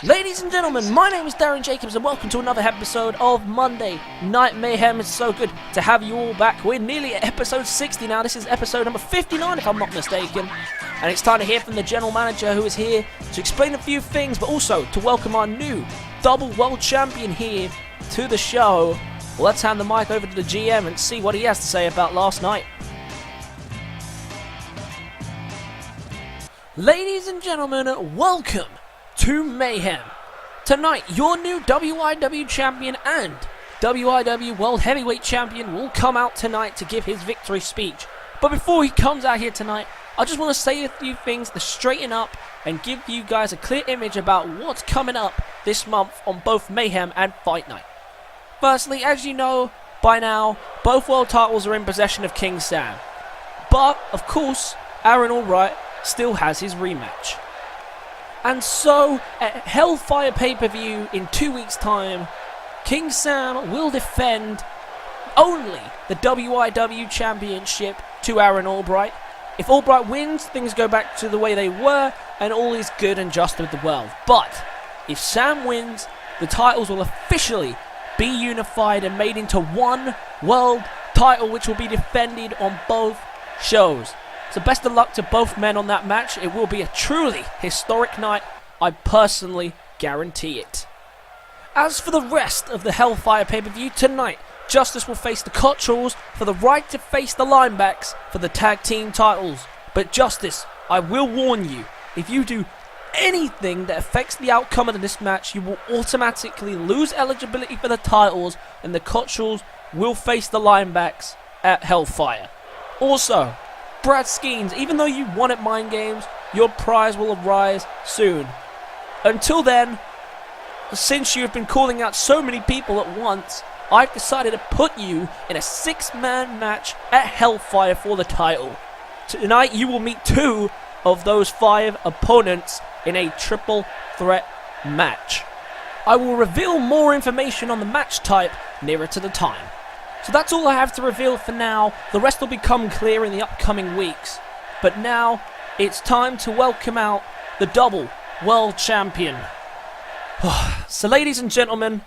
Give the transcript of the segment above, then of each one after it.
Ladies and gentlemen, my name is Darren Jacobs and welcome to another episode of Monday Night Mayhem. It's so good to have you all back. We're nearly at episode 60 now. This is episode number 59 if I'm not mistaken. And it's time to hear from the general manager who is here to explain a few things, but also to welcome our new double world champion here to the show. Well, let's hand the mic over to the GM and see what he has to say about last night. Ladies and gentlemen, welcome to Mayhem. Tonight, your new WIW champion and WIW World Heavyweight Champion will come out tonight to give his victory speech. But before he comes out here tonight, I just want to say a few things to straighten up and give you guys a clear image about what's coming up this month on both Mayhem and Fight Night. Firstly, as you know by now, both world titles are in possession of King Sam. But, of course, Aaron Allwright still has his rematch. And so, at Hellfire pay-per-view in 2 weeks' time, King Sam will defend only the WIW Championship to Aaron Allwright. If Allwright wins, things go back to the way they were, and all is good and just with the world. But, if Sam wins, the titles will officially be unified and made into one world title, which will be defended on both shows. So best of luck to both men on that match. It will be a truly historic night. I personally guarantee it. As for the rest of the Hellfire pay-per-view tonight, Justice will face the Cotterrells for the right to face the Linebacks for the tag team titles. But Justice, I will warn you, if you do anything that affects the outcome of this match, you will automatically lose eligibility for the titles, and the Cotterrells will face the Linebacks at Hellfire. Also, Brad Skeens, even though you won at Mind Games, your prize will arise soon. Until then, since you have been calling out so many people at once, I've decided to put you in a 6-man match at Hellfire for the title. Tonight you will meet 2 of those 5 opponents in a triple threat match. I will reveal more information on the match type nearer to the time. So that's all I have to reveal for now. The rest will become clear in the upcoming weeks. But now, it's time to welcome out the double world champion. So ladies and gentlemen,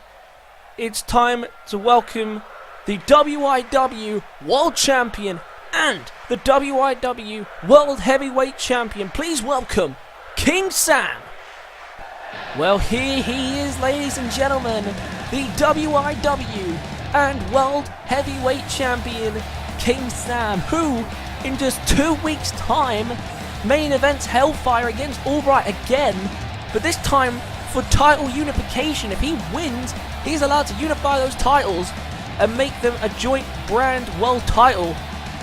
it's time to welcome the WIW world champion and the WIW world heavyweight champion. Please welcome King Sam. Well, here he is, ladies and gentlemen, the WIW and World Heavyweight Champion King Sam, who in just 2 weeks' time main events Hellfire against Allwright again, but this time for title unification. If he wins, he's allowed to unify those titles and make them a joint brand world title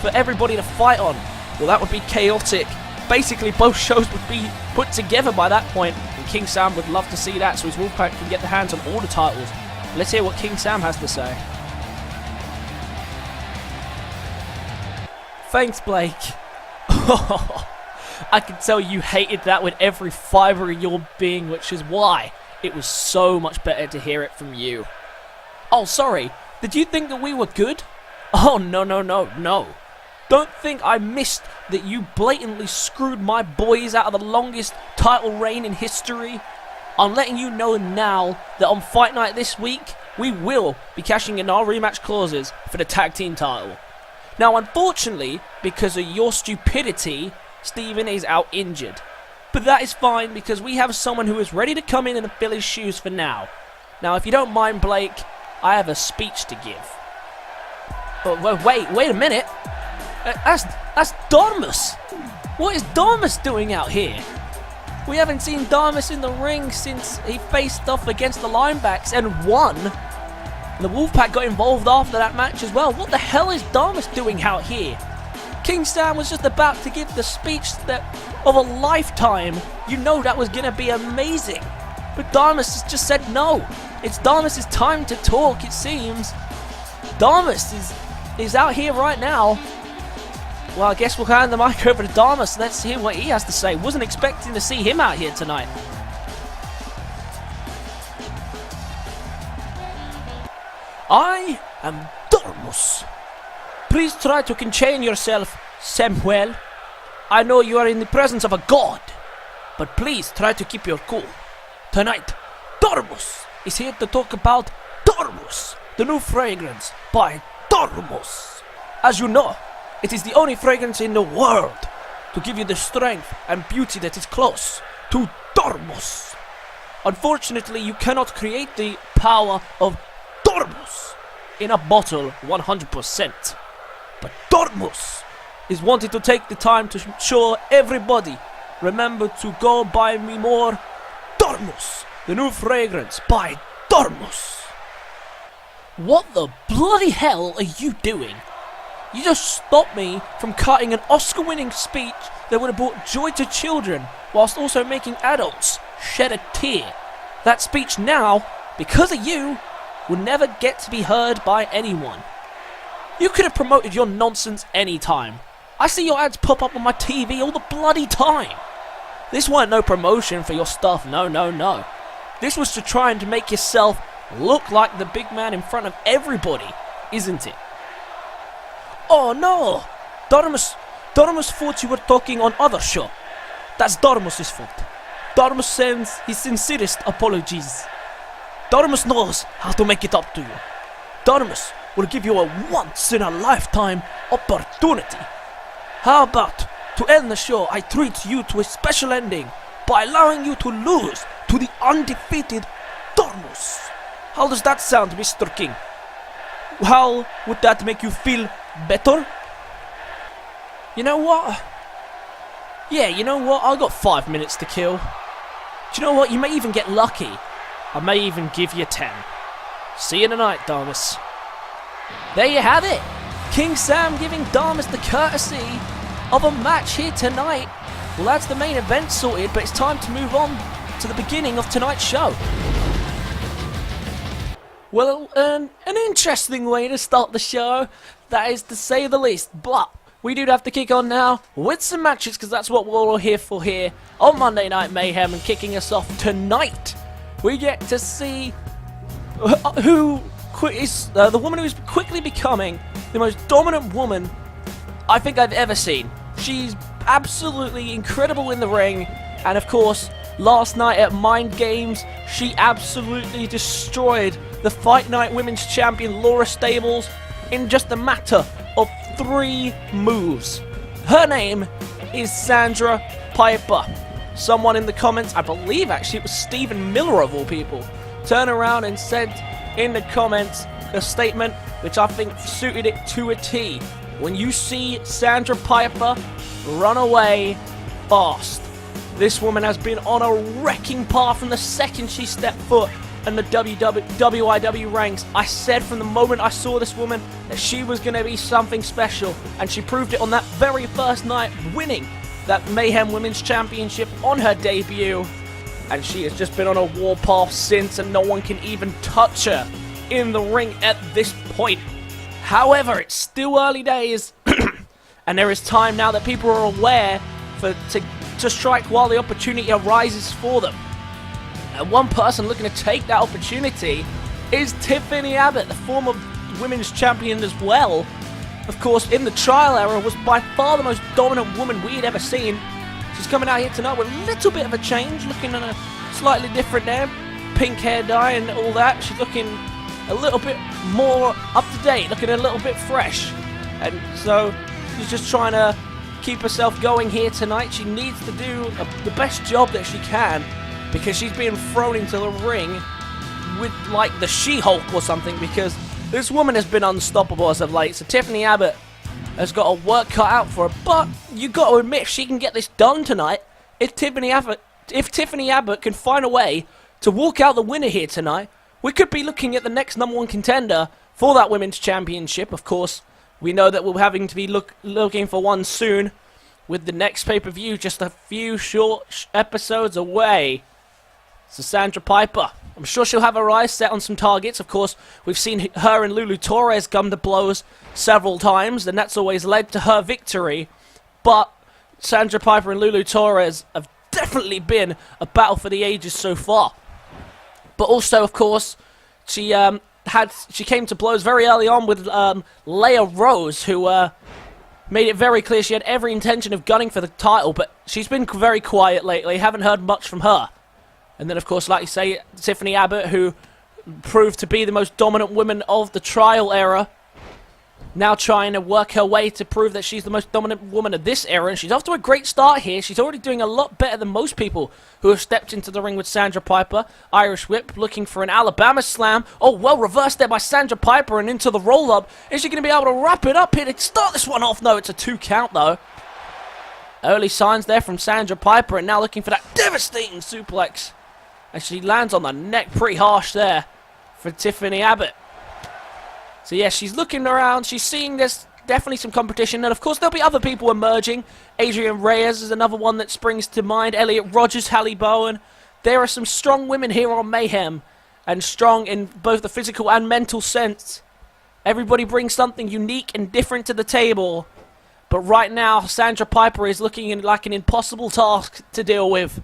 for everybody to fight on. Well, that would be chaotic. Basically, both shows would be put together by that point, and King Sam would love to see that, so his Wolfpack can get their hands on all the titles. Let's hear what King Sam has to say. Thanks, Blake. I can tell you hated that with every fibre of your being, which is why it was so much better to hear it from you. Oh, sorry. Did you think that we were good? Oh, no. Don't think I missed that you blatantly screwed my boys out of the longest title reign in history. I'm letting you know now that on Fight Night this week, we will be cashing in our rematch clauses for the tag team title. Now, unfortunately, because of your stupidity, Steven is out injured. But that is fine because we have someone who is ready to come in and fill his shoes for now. Now, if you don't mind, Blake, I have a speech to give. Oh, wait a minute. That's Durmus. What is Durmus doing out here? We haven't seen Durmus in the ring since he faced off against the Linebacks and won. The Wolfpack got involved after that match as well. What the hell is Durmus doing out here? King Sam was just about to give the speech of a lifetime. You know that was going to be amazing. But Durmus has just said no. It's Durmus' time to talk, it seems. Durmus is out here right now. Well, I guess we'll hand the mic over to Durmus. Let's hear what he has to say. Wasn't expecting to see him out here tonight. I am Durmus. Please try to contain yourself, Samuel. I know you are in the presence of a god, but please try to keep your cool. Tonight, Durmus is here to talk about Durmus, the new fragrance by Durmus. As you know, it is the only fragrance in the world to give you the strength and beauty that is close to Durmus. Unfortunately, you cannot create the power of Durmus in a bottle 100%. But Durmus is wanting to take the time to show everybody, remember to go buy me more Durmus, the new fragrance by Durmus. What the bloody hell are you doing? You just stopped me from cutting an Oscar-winning speech that would have brought joy to children, whilst also making adults shed a tear. That speech now, because of you, will never get to be heard by anyone. You could have promoted your nonsense anytime. I see your ads pop up on my TV all the bloody time. This weren't no promotion for your stuff, no. This was to try and make yourself look like the big man in front of everybody, isn't it? Oh no! Durmus thought you were talking on other show. That's Durmus's fault. Durmus sends his sincerest apologies. Durmus knows how to make it up to you. Durmus will give you a once-in-a-lifetime opportunity. How about, to end the show, I treat you to a special ending by allowing you to lose to the undefeated Durmus. How does that sound, Mr. King? How would that make you feel better? You know what? Yeah, you know what? I got 5 minutes to kill. Do you know what? You may even get lucky. I may even give you 10. See you tonight, Durmus. There you have it. King Sam giving Durmus the courtesy of a match here tonight. Well, that's the main event sorted, but it's time to move on to the beginning of tonight's show. Well, an interesting way to start the show, that is to say the least, but we do have to kick on now with some matches, because that's what we're all here for here on Monday Night Mayhem. And kicking us off tonight, we get to see the woman who is quickly becoming the most dominant woman I think I've ever seen. She's absolutely incredible in the ring, and of course, last night at Mind Games, she absolutely destroyed the Fight Night Women's Champion Laura Stables in just a matter of 3 moves. Her name is Sandra Piper. Someone in the comments, I believe actually it was Stephen Miller of all people, turned around and sent in the comments a statement which I think suited it to a T. When you see Sandra Piper, run away fast. This woman has been on a wrecking path from the second she stepped foot in the WIW ranks. I said from the moment I saw this woman that she was going to be something special, and she proved it on that very first night, winning that Mayhem Women's Championship on her debut. And she has just been on a warpath since, and no one can even touch her in the ring at this point. However, it's still early days, and there is time now that people are aware to strike while the opportunity arises for them. And one person looking to take that opportunity is Tiffany Abbott, the former women's champion as well. Of course, in the trial era, was by far the most dominant woman we'd ever seen. She's coming out here tonight with a little bit of a change, looking in a slightly different there, pink hair dye and all that. She's looking a little bit more up to date, looking a little bit fresh. And so she's just trying to keep herself going here tonight. She needs to do the best job that she can, because she's being thrown into the ring with like the She-Hulk or something, because this woman has been unstoppable as of late. So Tiffany Abbott has got a work cut out for her, but you got to admit she can get this done tonight. If Tiffany Abbott can find a way to walk out the winner here tonight, we could be looking at the next #1 contender for that women's championship. Of course, we know that we're having to be looking for one soon, with the next pay-per-view just a few short episodes away. So Sandra Piper, I'm sure she'll have her eyes set on some targets. Of course, we've seen her and Lulu Torres come to blows several times, and that's always led to her victory. But Sandra Piper and Lulu Torres have definitely been a battle for the ages so far. But also, of course, she came to blows very early on with Leah Rose, who made it very clear she had every intention of gunning for the title, but she's been very quiet lately. Haven't heard much from her. And then, of course, like you say, Tiffany Abbott, who proved to be the most dominant woman of the trial era, now trying to work her way to prove that she's the most dominant woman of this era, and she's off to a great start here. She's already doing a lot better than most people who have stepped into the ring with Sandra Piper. Irish Whip looking for an Alabama Slam. Oh, well reversed there by Sandra Piper and into the roll-up. Is she going to be able to wrap it up here to start this one off? No, it's a 2 count, though. Early signs there from Sandra Piper, and now looking for that devastating suplex. And she lands on the neck pretty harsh there for Tiffany Abbott. So yeah, she's looking around, she's seeing there's definitely some competition, and of course there'll be other people emerging. Adrian Reyes is another one that springs to mind, Elliot Rogers, Hallie Bowen. There are some strong women here on Mayhem, and strong in both the physical and mental sense. Everybody brings something unique and different to the table, but right now Sandra Piper is looking like an impossible task to deal with.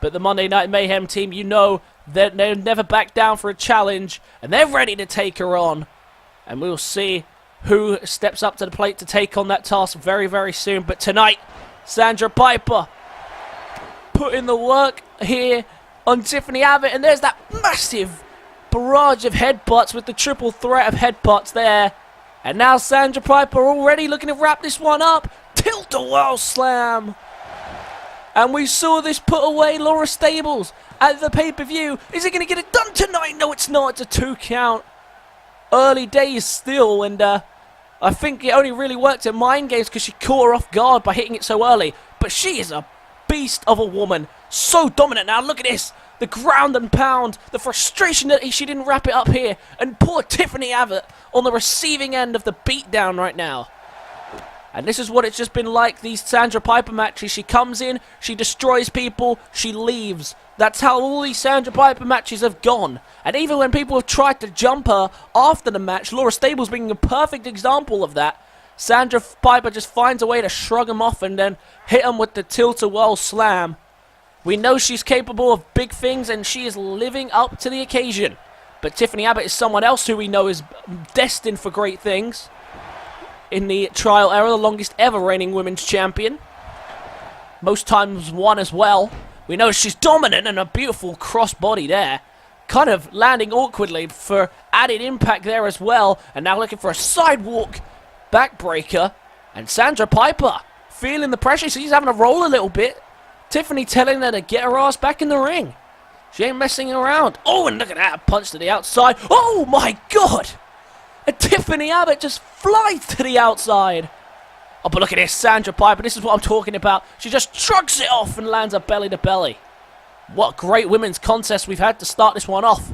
But the Monday Night Mayhem team, you know, they'll never back down for a challenge, and they're ready to take her on. And we'll see who steps up to the plate to take on that task very, very soon. But tonight, Sandra Piper putting the work here on Tiffany Abbott. And there's that massive barrage of headbutts with the triple threat of headbutts there. And now Sandra Piper already looking to wrap this one up. Tilt-a-whirl slam. And we saw this put away Laura Stables at the pay-per-view. Is it going to get it done tonight? No, it's not. It's a 2 count. Early days still, and I think it only really worked at Mind Games because she caught her off guard by hitting it so early. But she is a beast of a woman. So dominant now. Look at this. The ground and pound. The frustration that she didn't wrap it up here. And poor Tiffany Abbott on the receiving end of the beatdown right now. And this is what it's just been like, these Sandra Piper matches. She comes in, she destroys people, she leaves. That's how all these Sandra Piper matches have gone. And even when people have tried to jump her after the match, Laura Stables being a perfect example of that, Sandra Piper just finds a way to shrug them off and then hit them with the tilt-a-whirl slam. We know she's capable of big things, and she is living up to the occasion. But Tiffany Abbott is someone else who we know is destined for great things. In the trial era, the longest ever reigning women's champion. Most times won as well. We know she's dominant, and a beautiful crossbody there. Kind of landing awkwardly for added impact there as well. And now looking for a sidewalk backbreaker. And Sandra Piper feeling the pressure. She's having to roll a little bit. Tiffany telling her to get her ass back in the ring. She ain't messing around. Oh, and look at that. Punch to the outside. Oh, my God. And Tiffany Abbott just flies to the outside. Oh, but look at this, Sandra Piper. This is what I'm talking about. She just shrugs it off and lands a belly to belly. What great women's contest we've had to start this one off.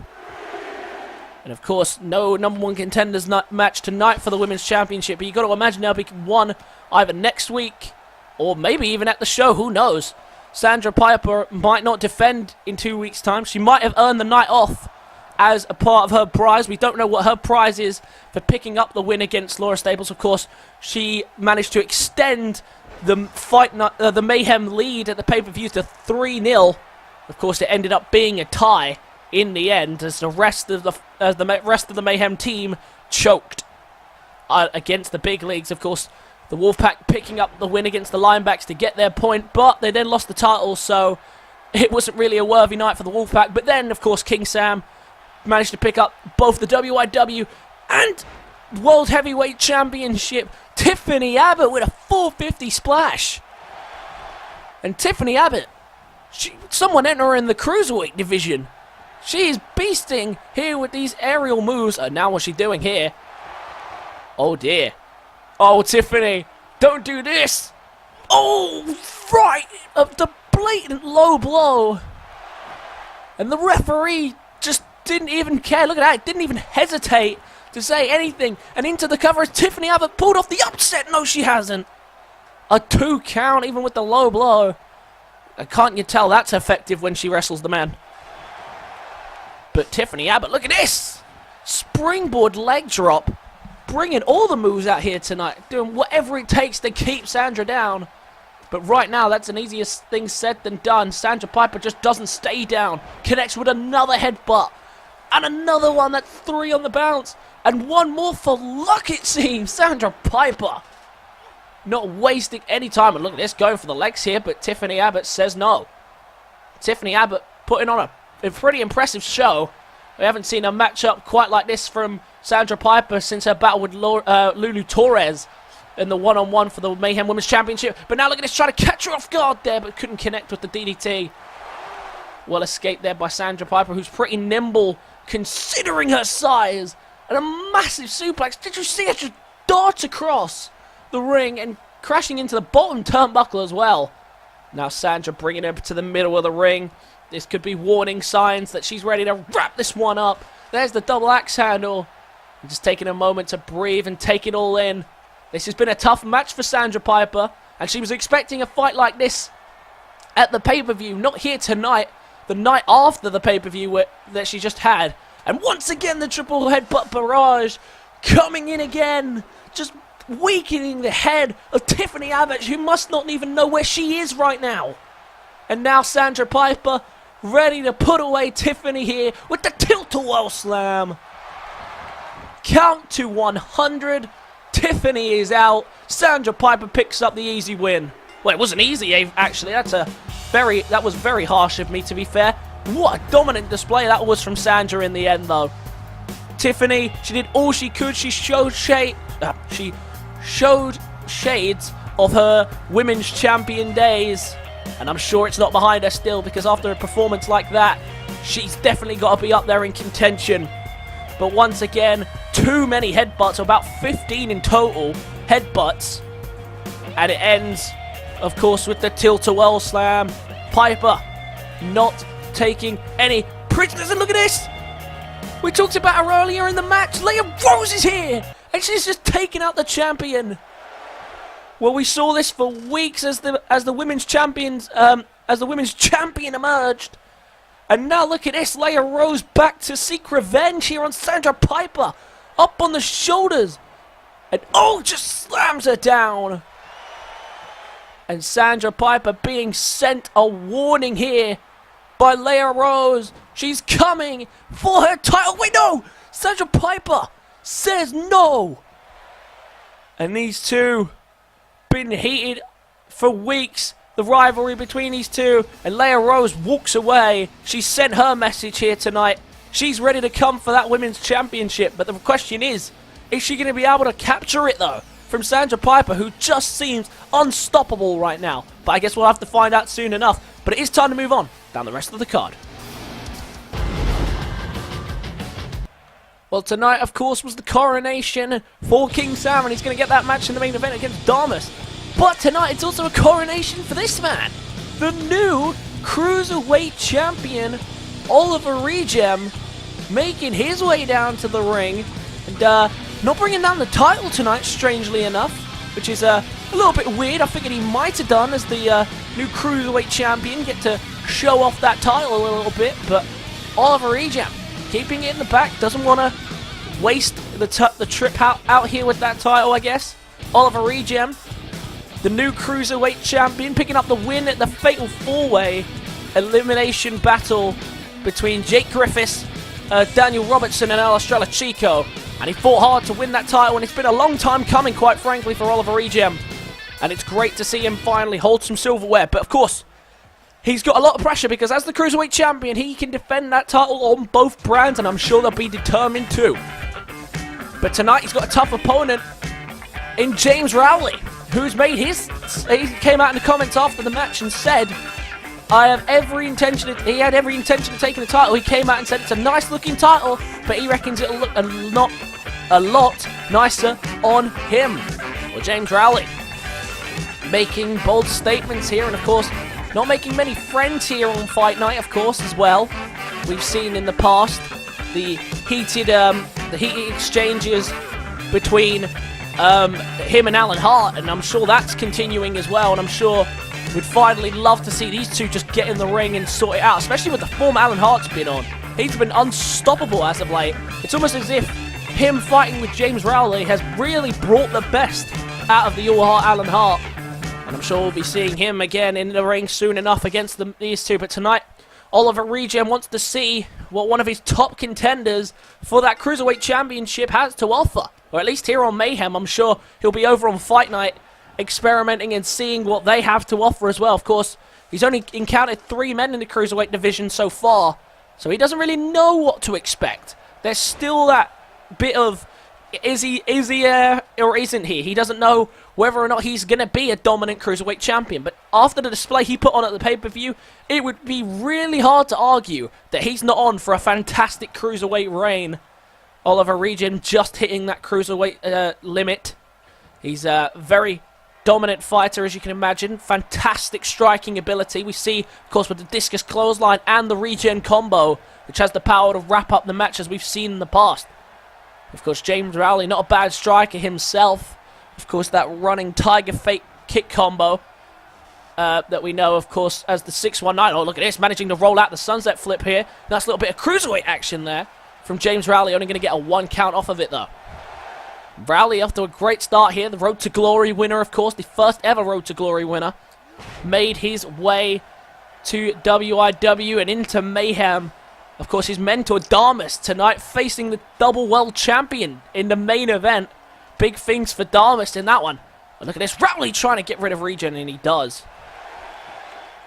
And of course, no #1 contenders match tonight for the women's championship. But you've got to imagine there'll be one either next week or maybe even at the show. Who knows? Sandra Piper might not defend in 2 weeks' time. She might have earned the night off as a part of her prize. We don't know what her prize is for picking up the win against Laura Stables. Of course, she managed to extend the the Mayhem lead at the pay-per-view to 3-0. Of course, it ended up being a tie in the end, as the rest of the Mayhem team choked against the big leagues. Of course, the Wolfpack picking up the win against the Linebacks to get their point, but they then lost the title, so it wasn't really a worthy night for the Wolfpack. But then, of course, King Sam managed to pick up both the WIW and World Heavyweight Championship. Tiffany Abbott with a 450 splash. And Tiffany Abbott, someone enter her in the Cruiserweight division. She is beasting here with these aerial moves. And now what's she doing here? Oh dear. Oh, Tiffany, don't do this. Oh, right. The blatant low blow. And the referee just didn't even care. Look at that. Didn't even hesitate to say anything. And into the cover as Tiffany Abbott pulled off the upset. No, she hasn't. A 2 count even with the low blow. Can't you tell that's effective when she wrestles the man? But Tiffany Abbott, look at this. Springboard leg drop. Bringing all the moves out here tonight. Doing whatever it takes to keep Sandra down. But right now, that's an easier thing said than done. Sandra Piper just doesn't stay down. Connects with another headbutt. And another one. That's 3 on the bounce. And one more for luck, it seems. Sandra Piper not wasting any time. And look at this, going for the legs here. But Tiffany Abbott says no. Tiffany Abbott putting on a pretty impressive show. We haven't seen a matchup quite like this from Sandra Piper since her battle with Lulu Torres in the one-on-one for the Mayhem Women's Championship. But now look at this, trying to catch her off guard there, but couldn't connect with the DDT. Well escaped there by Sandra Piper, who's pretty nimble considering her size. And a massive suplex. Did you see her just dart across the ring and crashing into the bottom turnbuckle as well? Now Sandra bringing her to the middle of the ring. This could be warning signs that she's ready to wrap this one up. There's the double axe handle. And just taking a moment to breathe and take it all in. This has been a tough match for Sandra Piper, and she was expecting a fight like this at the pay-per-view, not here tonight, the night after the pay-per-view that she just had. And once again, the triple headbutt barrage coming in again, just weakening the head of Tiffany Abbott, who must not even know where she is right now. And now Sandra Piper ready to put away Tiffany here with the tilt-a-whirl slam. Count to 100. Tiffany is out. Sandra Piper picks up the easy win. Well, it wasn't easy, actually. That was very harsh of me, to be fair. What a dominant display that was from Sandra in the end, though. Tiffany, she did all she could. She showed shades of her women's champion days. And I'm sure it's not behind her still, because after a performance like that, she's definitely got to be up there in contention. But once again, too many headbutts, about 15 in total headbutts. And it ends, of course, with the tilt-a-whirl slam. Piper not taking any prisoners. And look at this! We talked about her earlier in the match. Leah Rose is here! And she's just taken out the champion. Well, we saw this for weeks as the women's champion emerged. And now look at this, Leah Rose back to seek revenge here on Sandra Piper. Up on the shoulders. And oh, just slams her down. And Sandra Piper being sent a warning here by Leah Rose. She's coming for her title. Wait, no! Sandra Piper says no. And these two been heated for weeks. The rivalry between these two, and Leah Rose walks away. She sent her message here tonight. She's ready to come for that women's championship, but the question is she going to be able to capture it though from Sandra Piper, who just seems unstoppable right now? But I guess we'll have to find out soon enough. But it is time to move on down the rest of the card. Well, tonight, of course, was the coronation for King Sam, and he's going to get that match in the main event against Durmus. But tonight, it's also a coronation for this man, the new Cruiserweight Champion, Oliver Regem, making his way down to the ring, and not bringing down the title tonight, strangely enough, which is a little bit weird. I figured he might have done as the new Cruiserweight Champion, get to show off that title a little bit, but Oliver Regem, keeping it in the back, doesn't want to waste the trip out here with that title, I guess. Oliver Regem, the new Cruiserweight Champion, picking up the win at the Fatal 4-Way elimination battle between Jake Griffiths, Daniel Robertson and El Estrella Chico. And he fought hard to win that title, and it's been a long time coming, quite frankly, for Oliver Regem. And it's great to see him finally hold some silverware. But of course, he's got a lot of pressure because as the Cruiserweight Champion, he can defend that title on both brands, and I'm sure they'll be determined too. But tonight, he's got a tough opponent in James Rowley, who's made he came out in the comments after the match and said, he had every intention of taking the title. He came out and said it's a nice looking title, but he reckons it'll look a lot nicer on him. Well, James Rowley making bold statements here, and of course, not making many friends here on Fight Night, of course, as well. We've seen in the past the heated exchanges between him and Alan Hart, and I'm sure that's continuing as well, and I'm sure we'd finally love to see these two just get in the ring and sort it out, especially with the form Alan Hart's been on. He's been unstoppable as of late. It's almost as if him fighting with James Rowley has really brought the best out of the all-heart Alan Hart, and I'm sure we'll be seeing him again in the ring soon enough against these two. But tonight, Oliver Regem wants to see what one of his top contenders for that Cruiserweight Championship has to offer. Or at least here on Mayhem, I'm sure he'll be over on Fight Night experimenting and seeing what they have to offer as well. Of course, He's only encountered 3 men in the cruiserweight division so far, so he doesn't really know what to expect. There's still that bit of, is he or isn't he? He doesn't know whether or not he's going to be a dominant cruiserweight champion. But after the display he put on at the pay-per-view, it would be really hard to argue that he's not on for a fantastic cruiserweight reign. Oliver Regem just hitting that cruiserweight limit. He's a very dominant fighter, as you can imagine. Fantastic striking ability. We see, of course, with the discus clothesline and the regen combo, which has the power to wrap up the match as we've seen in the past. Of course, James Rowley, not a bad striker himself. Of course, that running Tiger Fate kick combo that we know, of course, as the 619. Oh, look at this, managing to roll out the sunset flip here. Nice little bit of cruiserweight action there from James Rowley. Only going to get a 1 count off of it, though. Rowley off to a great start here. The Road to Glory winner, of course. The first ever Road to Glory winner. Made his way to WIW and into Mayhem. Of course, his mentor, Durmus, tonight facing the double world champion in the main event. Big things for Durmus in that one. But look at this. Rowley trying to get rid of Regen, and he does.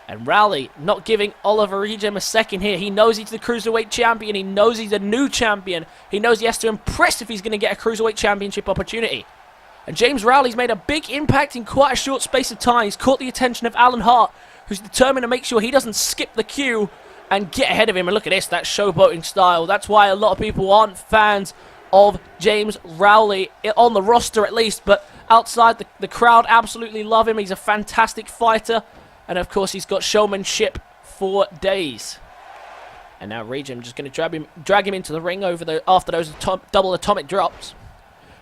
And Rowley not giving Oliver Regem a second here. He knows he's the Cruiserweight champion. He knows he's a new champion. He knows he has to impress if he's going to get a Cruiserweight championship opportunity. And James Rowley's made a big impact in quite a short space of time. He's caught the attention of Alan Hart, who's determined to make sure he doesn't skip the queue and get ahead of him. And look at this, that showboating style. That's why a lot of people aren't fans of James Rowley, on the roster at least. But outside, the crowd absolutely love him. He's a fantastic fighter. And of course, he's got showmanship for days. And now Regem just going to drag him into the ring after those double atomic drops.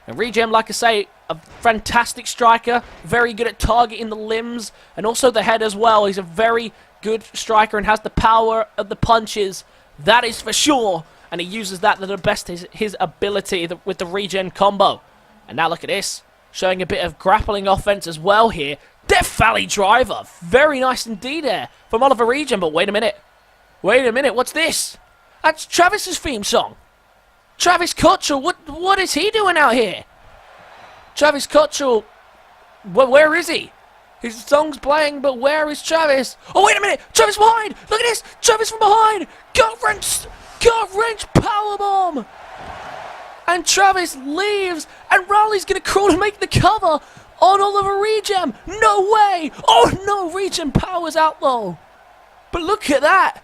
And Regem, like I say, a fantastic striker, very good at targeting the limbs and also the head as well. He's a very good striker and has the power of the punches, that is for sure. And he uses that to the best of his ability with the regen combo. And now look at this, showing a bit of grappling offense as well here. Death Valley driver, very nice indeed there from Oliver Regem. But wait a minute, what's this? That's Travis's theme song. Travis Cotterrells, what is he doing out here? Travis Cotterrells, where is he? His song's playing, but where is Travis? Oh, wait a minute, Travis behind! Look at this, Travis from behind! Gut wrench powerbomb! And Travis leaves, and Rowley's gonna crawl to make the cover on Oliver Regem. No way! Oh no, Regem powers out though. But look at that,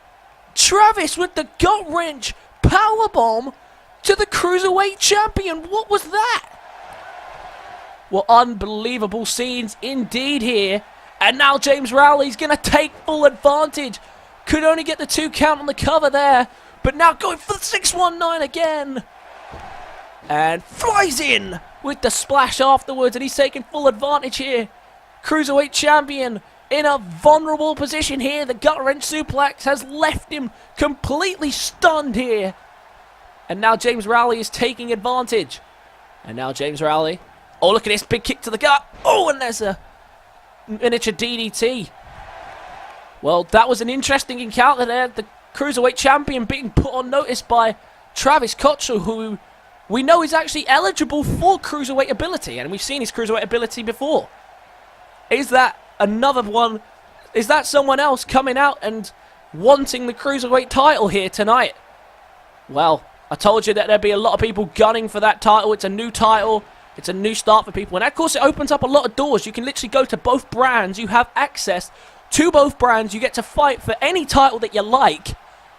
Travis with the gut wrench powerbomb to the Cruiserweight champion. What was that? Well, unbelievable scenes indeed here. And now James Rowley's going to take full advantage. Could only get the 2 count on the cover there. But now going for the 619 again. And flies in with the splash afterwards. And he's taking full advantage here. Cruiserweight champion in a vulnerable position here. The gut wrench suplex has left him completely stunned here. And now James Rowley is taking advantage. And now James Rowley. Oh, look at this. Big kick to the gut. Oh, and there's a miniature DDT. Well, that was an interesting encounter there. The Cruiserweight champion being put on notice by Travis Cotterrells, who we know is actually eligible for Cruiserweight ability. And we've seen his Cruiserweight ability before. Is that another one? Is that someone else coming out and wanting the Cruiserweight title here tonight? Well, I told you that there'd be a lot of people gunning for that title. It's a new title. It's a new start for people. And of course, it opens up a lot of doors. You can literally go to both brands. You have access to both brands. You get to fight for any title that you like.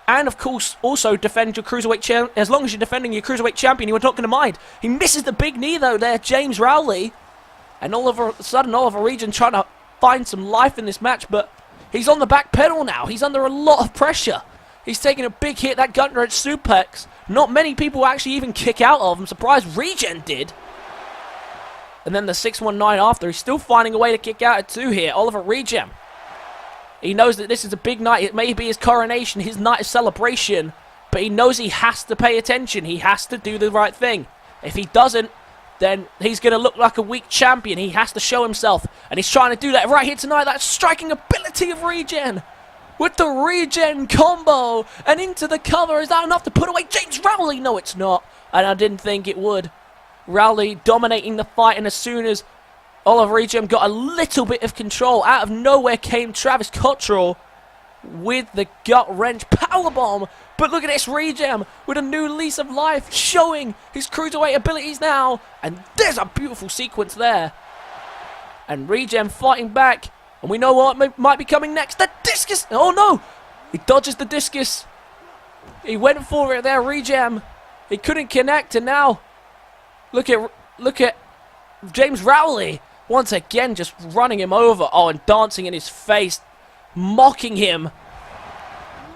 And of course, also defend your Cruiserweight champion. As long as you're defending your Cruiserweight champion, you are not going to mind. He misses the big knee though there, James Rowley. And all of a sudden, Oliver Regem trying to find some life in this match. But he's on the back pedal now. He's under a lot of pressure. He's taking a big hit. That gut wrench suplex. Not many people actually even kick out of. I'm surprised Regen did. And then the 619 after. He's still finding a way to kick out at 2 here. Oliver Regem. He knows that this is a big night. It may be his coronation, his night of celebration. But he knows he has to pay attention. He has to do the right thing. If he doesn't, then he's going to look like a weak champion. He has to show himself. And he's trying to do that right here tonight. That striking ability of Regen. With the Regen combo. And into the cover. Is that enough to put away James Rowley? No, it's not. And I didn't think it would. Rowley dominating the fight, and as soon as Oliver Regem got a little bit of control. Out of nowhere came Travis Cotterrells with the gut-wrench powerbomb. But look at this, Regem with a new lease of life, showing his cruiserweight abilities now. And there's a beautiful sequence there. And Regem fighting back. And we know what might be coming next. The discus! Oh no! He dodges the discus. He went for it there, Regem. He couldn't connect, and now look at James Rowley once again just running him over. Oh, and dancing in his face, mocking him.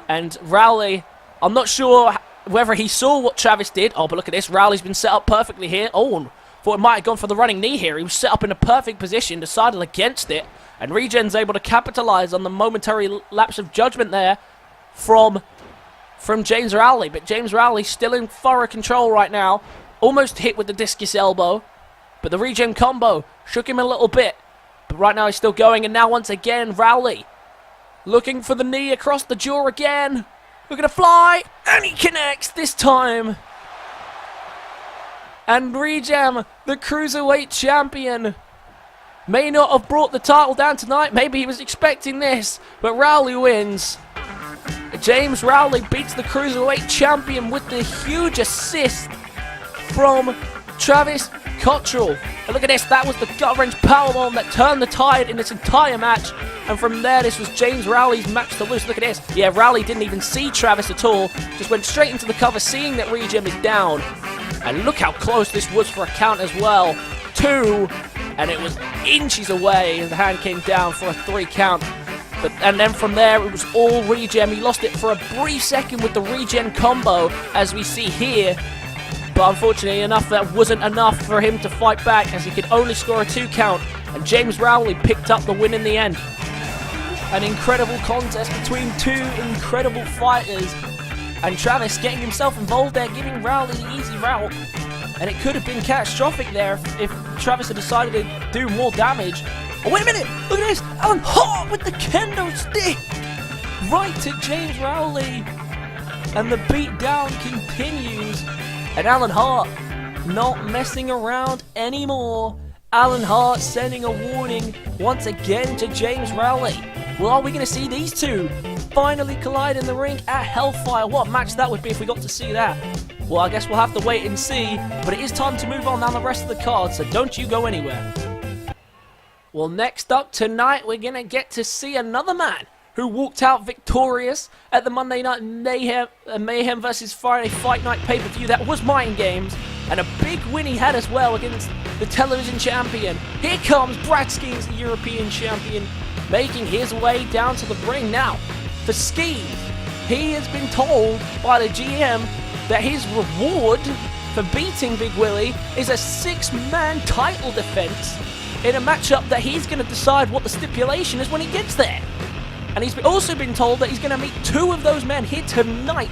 And Rowley, I'm not sure whether he saw what Travis did. Oh, but look at this. Rowley's been set up perfectly here. Oh, thought it might have gone for the running knee here. He was set up in a perfect position, decided against it. And Regen's able to capitalize on the momentary lapse of judgment there from James Rowley. But James Rowley still in thorough control right now. Almost hit with the discus elbow. But the Regem combo shook him a little bit. But right now he's still going. And now once again, Rowley looking for the knee across the jaw again. Looking to fly. And he connects this time. And Regem, the Cruiserweight Champion, may not have brought the title down tonight. Maybe he was expecting this. But Rowley wins. James Rowley beats the Cruiserweight Champion with the huge assist from Travis Cotterrells. And look at this. That was the gut-wrench powerbomb that turned the tide in this entire match. And from there, this was James Rowley's match to lose. Look at this. Yeah, Rowley didn't even see Travis at all. Just went straight into the cover, seeing that Regem is down. And look how close this was for a count as well. 2. And it was inches away as the hand came down for a 3 count. And then from there, it was all Regem. He lost it for a brief second with the Regem combo, as we see here. But unfortunately enough, that wasn't enough for him to fight back, as he could only score a 2 count. And James Rowley picked up the win in the end. An incredible contest between 2 incredible fighters. And Travis getting himself involved there, giving Rowley the easy route. And it could have been catastrophic there if Travis had decided to do more damage. Oh, wait a minute! Look at this! Alan Hart with the kendo stick! Right to James Rowley. And the beatdown continues. And Alan Hart not messing around anymore. Alan Hart sending a warning once again to James Rowley. Well, are we going to see these two finally collide in the ring at Hellfire? What a match that would be if we got to see that. Well, I guess we'll have to wait and see. But it is time to move on down the rest of the card, so don't you go anywhere. Well, next up tonight, we're going to get to see another man who walked out victorious at the Monday Night Mayhem vs. Friday Fight Night pay-per-view. That was Mind Games. And a big win he had as well against the television champion. Here comes Brad Skeens, the European champion, making his way down to the ring. Now, for Skeens, he has been told by the GM that his reward for beating Big Willie is a 6-man title defense in a matchup that he's going to decide what the stipulation is when he gets there. And he's also been told that he's going to meet 2 of those men here tonight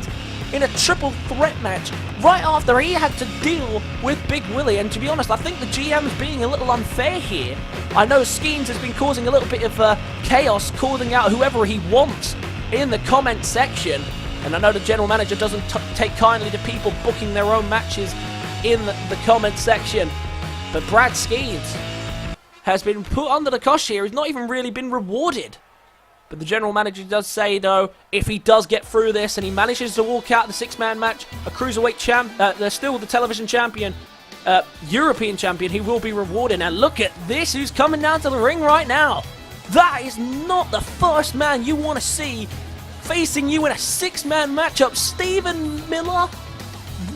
in a triple threat match right after he had to deal with Big Willie. And to be honest, I think the GM is being a little unfair here. I know Skeens has been causing a little bit of chaos, calling out whoever he wants in the comment section. And I know the general manager doesn't take kindly to people booking their own matches in the comment section. But Brad Skeens has been put under the cosh here. He's not even really been rewarded. But the general manager does say, though, if he does get through this and he manages to walk out the 6-man match, a cruiserweight champ, they're still the television champion, European champion, he will be rewarded. And look at this, who's coming down to the ring right now. That is not the first man you want to see facing you in a 6-man matchup. Stephen Miller.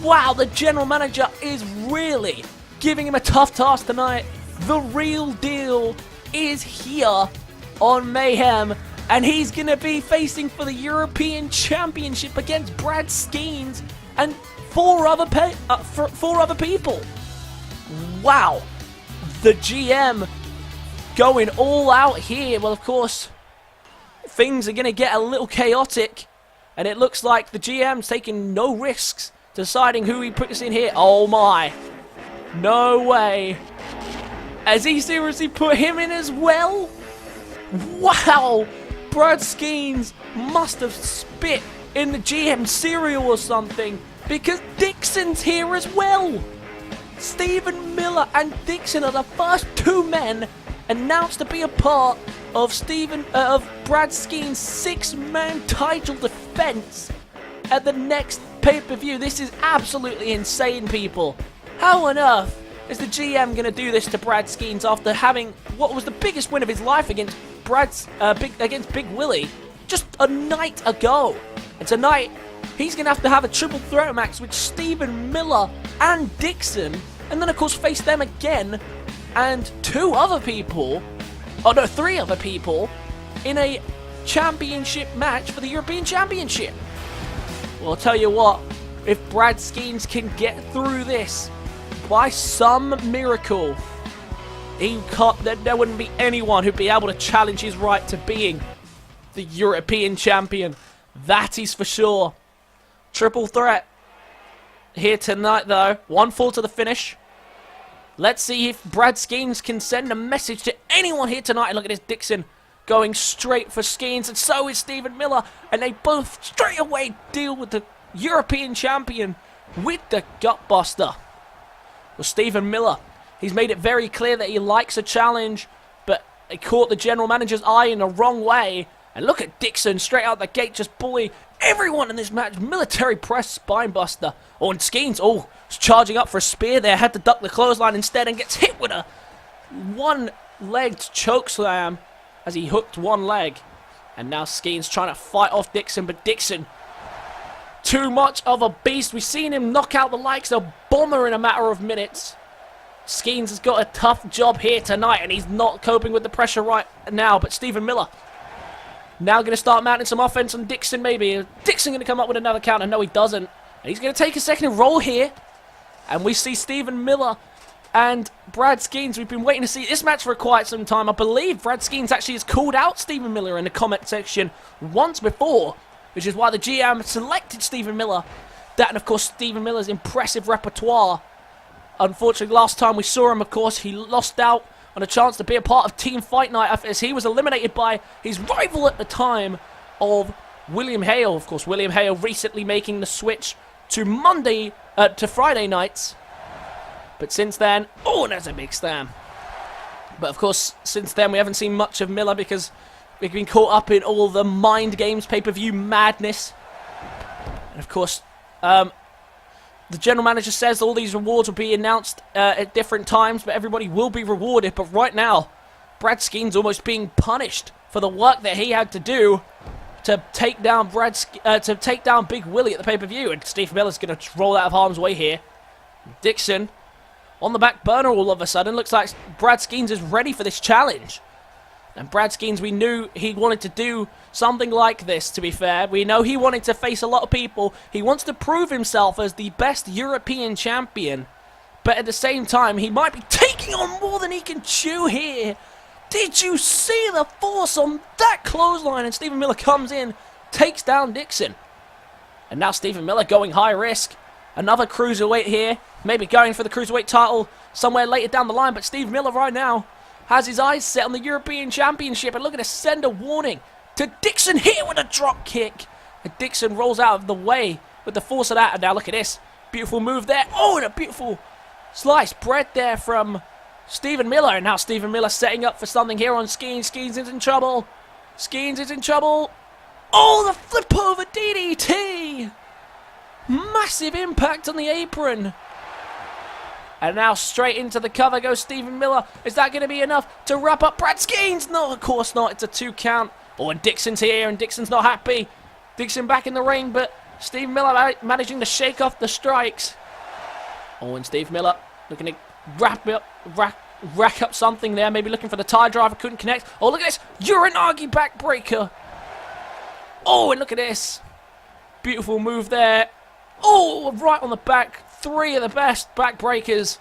Wow, the general manager is really giving him a tough task tonight. The real deal is here on Mayhem. And he's going to be facing for the European Championship against Brad Skeens and 4 other people. Wow. The GM going all out here. Well, of course, things are going to get a little chaotic. And it looks like the GM's taking no risks, deciding who he puts in here. Oh, my. No way. Has he seriously put him in as well? Wow. Brad Skeens must have spit in the GM cereal or something, because Dixon's here as well. Stephen Miller and Dixon are the first two men announced to be a part of Brad Skeens' 6-man title defense at the next pay-per-view. This is absolutely insane, people. How on earth is the GM going to do this to Brad Skeens after having what was the biggest win of his life against Big Willie just a night ago? And tonight, he's going to have a triple threat match with Stephen Miller and Dixon, and then of course face them again and three other people in a championship match for the European Championship. Well, I'll tell you what, if Brad Skeens can get through this by some miracle, there wouldn't be anyone who'd be able to challenge his right to being the European champion. That is for sure. Triple threat here tonight, though. 1-4 to the finish. Let's see if Brad Skeens can send a message to anyone here tonight. And look at this, Dixon going straight for Skeens, and so is Stephen Miller. And they both straight away deal with the European champion with the Gutbuster. Well, Stephen Miller, he's made it very clear that he likes a challenge, but he caught the general manager's eye in the wrong way. And look at Dixon straight out the gate, just bully everyone in this match. Military press spinebuster. Oh, and Skeens, is charging up for a spear there. Had to duck the clothesline instead and gets hit with a one-legged chokeslam as he hooked one leg. And now Skeens trying to fight off Dixon, but Dixon, too much of a beast. We've seen him knock out the likes of Bomber in a matter of minutes. Skeens has got a tough job here tonight, and he's not coping with the pressure right now. But Stephen Miller now going to start mounting some offense on Dixon, maybe. Is Dixon going to come up with another counter? No, he doesn't. And he's going to take a second roll here. And we see Stephen Miller and Brad Skeens. We've been waiting to see this match for quite some time. I believe Brad Skeens actually has called out Stephen Miller in the comment section once before, which is why the GM selected Stephen Miller. That and, of course, Stephen Miller's impressive repertoire. Unfortunately, last time we saw him, of course, he lost out on a chance to be a part of Team Fight Night as he was eliminated by his rival at the time of William Hale. Of course, William Hale recently making the switch to Friday nights. But since then, and there's a big slam. But of course, since then we haven't seen much of Miller because we've been caught up in all the Mind Games pay-per-view madness. And of course, the general manager says all these rewards will be announced at different times, but everybody will be rewarded. But right now, Brad Skeens almost being punished for the work that he had to do to take down Big Willie at the pay-per-view. And Steve Miller's going to roll out of harm's way here. Dixon on the back burner all of a sudden. Looks like Brad Skeens is ready for this challenge. And Brad Skeens, we knew he wanted to do something like this, to be fair. We know he wanted to face a lot of people. He wants to prove himself as the best European champion. But at the same time, he might be taking on more than he can chew here. Did you see the force on that clothesline? And Stephen Miller comes in, takes down Dixon. And now Stephen Miller going high risk. Another cruiserweight here. Maybe going for the cruiserweight title somewhere later down the line. But Stephen Miller right now has his eyes set on the European Championship. And look at this, send a warning to Dixon here with a drop kick. And Dixon rolls out of the way with the force of that. And now look at this. Beautiful move there. And a beautiful sliced bread there from Stephen Miller. And now Stephen Miller setting up for something here on Skeens. Skeens is in trouble. Skeens is in trouble. The flip over DDT. Massive impact on the apron. And now straight into the cover goes Stephen Miller. Is that going to be enough to wrap up Brad Skeens? No, of course not. It's a 2 count. And Dixon's here, and Dixon's not happy. Dixon back in the ring, but Stephen Miller managing to shake off the strikes. And Steve Miller looking to rack up something there. Maybe looking for the tie driver. Couldn't connect. Look at this. Uranagi backbreaker. And look at this. Beautiful move there. Right on the back. 3 of the best backbreakers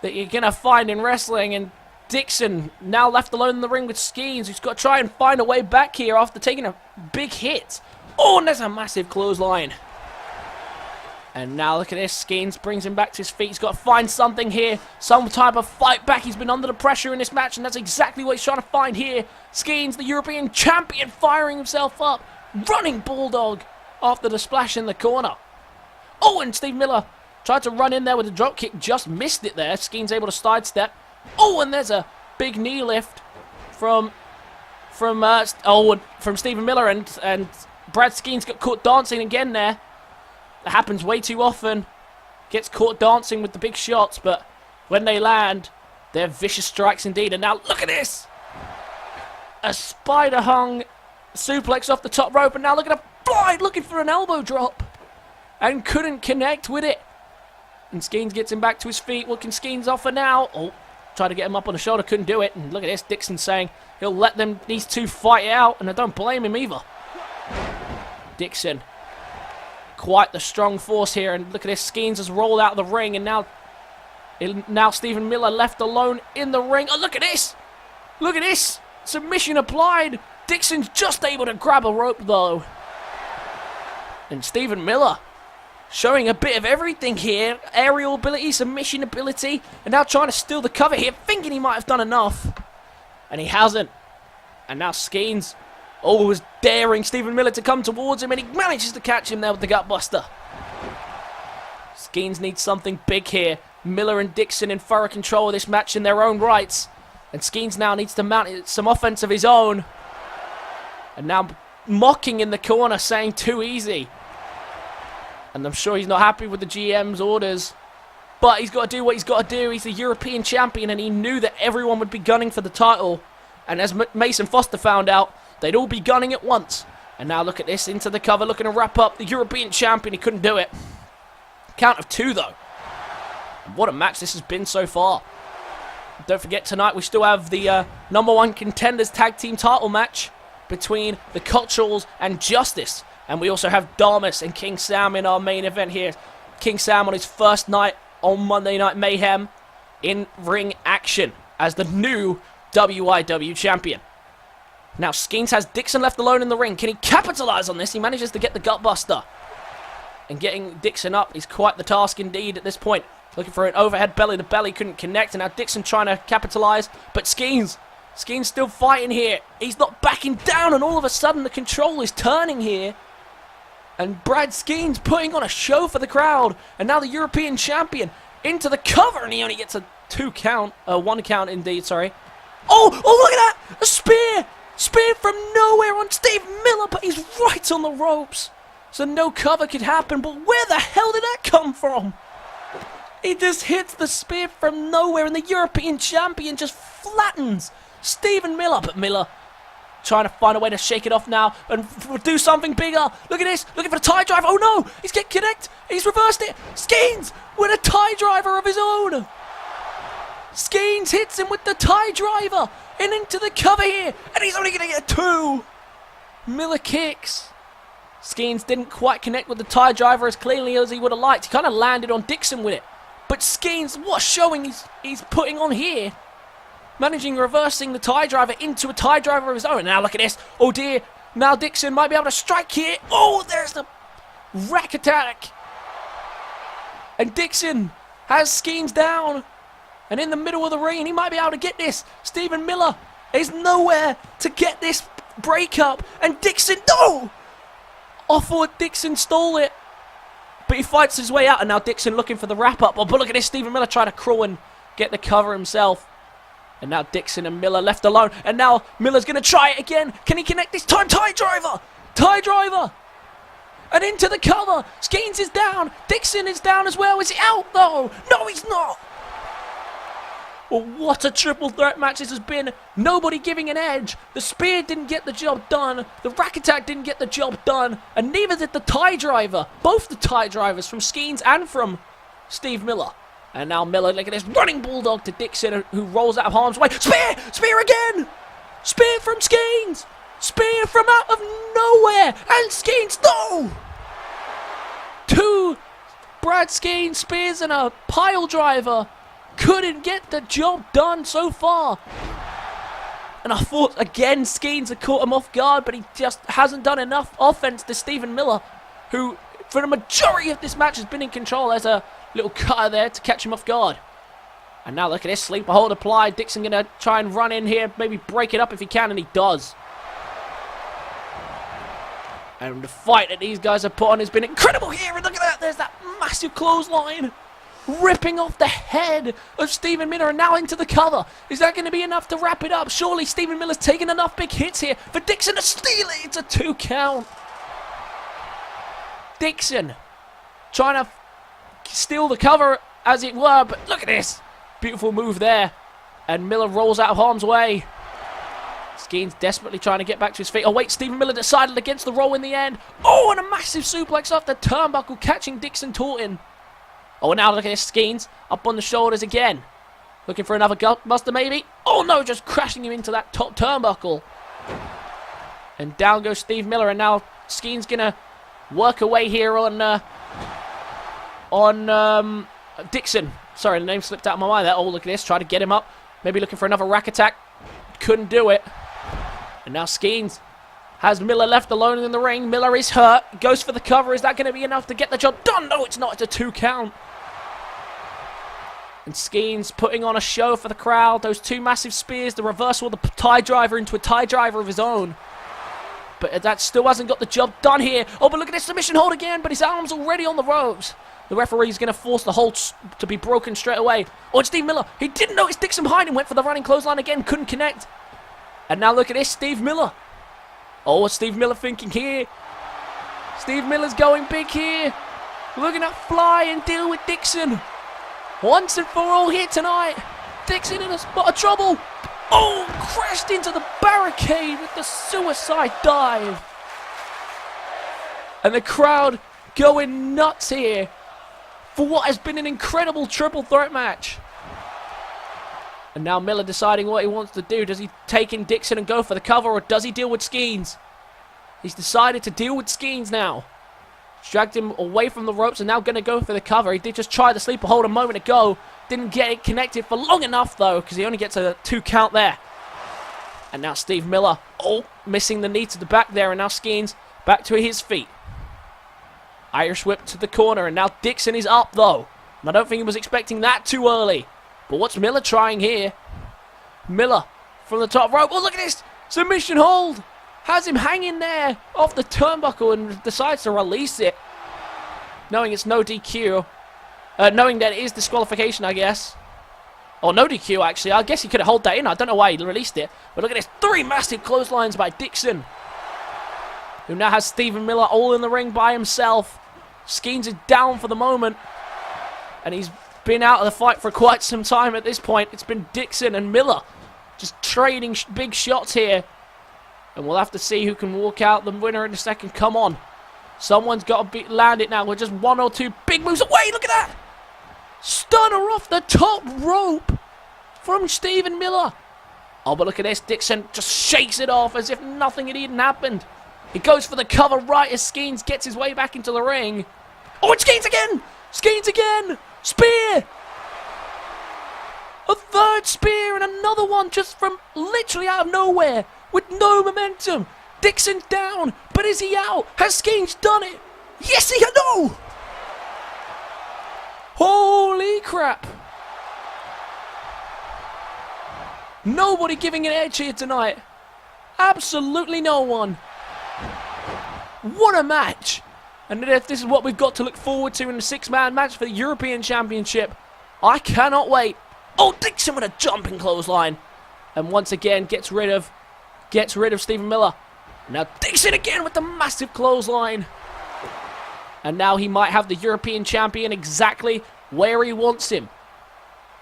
that you're going to find in wrestling. And Dixon now left alone in the ring with Skeens, who's got to try and find a way back here after taking a big hit. And there's a massive clothesline. And now look at this. Skeens brings him back to his feet. He's got to find something here. Some type of fight back. He's been under the pressure in this match, and that's exactly what he's trying to find here. Skeens, the European champion, firing himself up. Running Bulldog after the splash in the corner. And Steve Miller Tried to run in there with a drop kick, just missed it there. Skeens able to sidestep. Oh, and there's a big knee lift from Stephen Miller, and Brad Skeens got caught dancing again there. That happens way too often. Gets caught dancing with the big shots, but when they land, they're vicious strikes indeed. And now look at this! A spider-hung suplex off the top rope, and now look at a blind looking for an elbow drop. And couldn't connect with it. And Skeens gets him back to his feet. What can Skeens offer now? Oh, tried to get him up on the shoulder, couldn't do it. And look at this, Dixon saying he'll let these two fight it out, and I don't blame him either. Dixon, quite the strong force here, and look at this, Skeens has rolled out of the ring, and now Stephen Miller left alone in the ring. Oh, look at this! Look at this! Submission applied! Dixon's just able to grab a rope, though. And Stephen Miller showing a bit of everything here. Aerial ability, submission ability, and now trying to steal the cover here, thinking he might have done enough. And he hasn't. And now Skeens was daring Stephen Miller to come towards him, and he manages to catch him there with the gutbuster. Skeens needs something big here. Miller and Dixon in thorough control of this match in their own rights. And Skeens now needs to mount some offense of his own. And now mocking in the corner, saying too easy. And I'm sure he's not happy with the GM's orders. But he's got to do what he's got to do. He's the European champion, and he knew that everyone would be gunning for the title. And as Mason Foster found out, they'd all be gunning at once. And now look at this, into the cover, looking to wrap up the European champion. He couldn't do it. Count of 2, though. What a match this has been so far. Don't forget, tonight we still have the #1 contenders tag team title match between the Cotterrells and Justice. And we also have Durmus and King Sam in our main event here. King Sam on his first night on Monday Night Mayhem in ring action as the new WIW champion. Now Skeens has Dixon left alone in the ring. Can he capitalize on this? He manages to get the gutbuster. And getting Dixon up is quite the task indeed at this point. Looking for an overhead belly to belly, couldn't connect. And now Dixon trying to capitalize. But Skeens still fighting here. He's not backing down, and all of a sudden the control is turning here. And Brad Skeens putting on a show for the crowd. And now the European champion into the cover, and he only gets a 1 count indeed, sorry. Oh, look at that! A spear! Spear from nowhere on Steve Miller, but he's right on the ropes. So no cover could happen, but where the hell did that come from? He just hits the spear from nowhere, and the European champion just flattens Stephen Miller. But Miller trying to find a way to shake it off now and do something bigger. Look at this, looking for a tie driver. Oh no, he's getting connect. He's reversed it. Skeens with a tie driver of his own. Skeens hits him with the tie driver and into the cover here, and he's only going to get a 2. Miller kicks. Skeens didn't quite connect with the tie driver as cleanly as he would have liked. He kind of landed on Dixon with it. But Skeens, what showing he's putting on here. Managing reversing the tie driver into a tie driver of his own. Now look at this. Oh dear. Now Dixon might be able to strike here. Oh, there's the rack attack. And Dixon has Skeens down. And in the middle of the ring, he might be able to get this. Stephen Miller is nowhere to get this breakup. And Dixon, no! Offward, Dixon stole it. But he fights his way out. And now Dixon looking for the wrap-up. Oh, but look at this. Stephen Miller trying to crawl and get the cover himself. And now Dixon and Miller left alone. And now Miller's going to try it again. Can he connect this time? Tie driver! Tie driver! And into the cover. Skeens is down. Dixon is down as well. Is he out, though? No, he's not. Well, what a triple threat match this has been. Nobody giving an edge. The spear didn't get the job done. The rack attack didn't get the job done. And neither did the tie driver. Both the tie drivers from Skeens and from Steve Miller. And now Miller, look at this, running bulldog to Dixon, who rolls out of harm's way. Spear! Spear again! Spear from Skeens! Spear from out of nowhere! And Skeens, no! 2 Brad Skeens spears and a pile driver. Couldn't get the job done so far. And I thought, again, Skeens had caught him off guard, but he just hasn't done enough offense to Stephen Miller, who, for the majority of this match, has been in control. There's a little cutter there to catch him off guard. And now look at this, sleeper hold applied. Dixon going to try and run in here, maybe break it up if he can, and he does. And the fight that these guys have put on has been incredible here. And look at that. There's that massive clothesline ripping off the head of Stephen Miller, and now into the cover. Is that going to be enough to wrap it up? Surely Stephen Miller's taken enough big hits here for Dixon to steal it. It's a 2 count. Dixon trying to steal the cover, as it were, but look at this. Beautiful move there. And Miller rolls out of harm's way. Skeens desperately trying to get back to his feet. Oh, wait, Stephen Miller decided against the roll in the end. Oh, and a massive suplex off the turnbuckle, catching Dixon taunting. Oh, now look at this, Skeens up on the shoulders again. Looking for another gutbuster, maybe. Oh, no, just crashing him into that top turnbuckle. And down goes Steve Miller, and now Skeens going to work away here on Dixon. Sorry, the name slipped out of my mind there. Oh, look at this, try to get him up. Maybe looking for another rack attack. Couldn't do it. And now Skeens has Miller left alone in the ring. Miller is hurt. Goes for the cover. Is that going to be enough to get the job done? No, it's not. It's a 2 count. And Skeens putting on a show for the crowd. Those 2 massive spears. The reversal of the tie driver into a tie driver of his own. But that still hasn't got the job done here. Oh, but look at this submission hold again. But his arm's already on the ropes. The referee's going to force the hold to be broken straight away. Oh, it's Steve Miller. He didn't notice Dixon behind him. Went for the running clothesline again. Couldn't connect. And now look at this. Steve Miller. Oh, what's Steve Miller thinking here? Steve Miller's going big here. Looking at fly and deal with Dixon. Once and for all here tonight. Dixon in a spot of trouble. Oh, crashed into the barricade with the suicide dive. And the crowd going nuts here for what has been an incredible triple threat match. And now Miller deciding what he wants to do. Does he take in Dixon and go for the cover, or does he deal with Skeens? He's decided to deal with Skeens now. Dragged him away from the ropes and now going to go for the cover. He did just try the sleeper hold a moment ago. Didn't get it connected for long enough, though, because he only gets a 2 count there. And now Steve Miller, oh, missing the knee to the back there. And now Skeens back to his feet. Irish whip to the corner, and now Dixon is up, though. And I don't think he was expecting that too early. But what's Miller trying here? Miller from the top rope. Oh, look at this. Submission hold. Has him hanging there off the turnbuckle and decides to release it. Knowing it's no DQ. Knowing that it is disqualification, I guess. Or no DQ, actually. I guess he could have held that in. I don't know why he released it. But look at this. 3 massive clotheslines by Dixon. Who now has Stephen Miller all in the ring by himself. Skeens is down for the moment. And he's been out of the fight for quite some time at this point. It's been Dixon and Miller just trading big shots here. And we'll have to see who can walk out the winner in a second. Come on. Someone's got to land it now. We're just 1 or 2 big moves away. Look at that. Stunner off the top rope from Stephen Miller. Oh, but look at this. Dixon just shakes it off as if nothing had even happened. He goes for the cover right as Skeens gets his way back into the ring. Oh, it's Skeens again. Skeens again. Spear. A 3rd spear and another one just from literally out of nowhere with no momentum. Dixon's down, but is he out? Has Skeens done it? Yes, he has. No! Holy crap. Nobody giving an edge here tonight. Absolutely no one. What a match. And if this is what we've got to look forward to in the 6-man match for the European Championship, I cannot wait. Oh, Dixon with a jumping clothesline. And once again gets rid of Stephen Miller. Now Dixon again with the massive clothesline. And now he might have the European champion exactly where he wants him.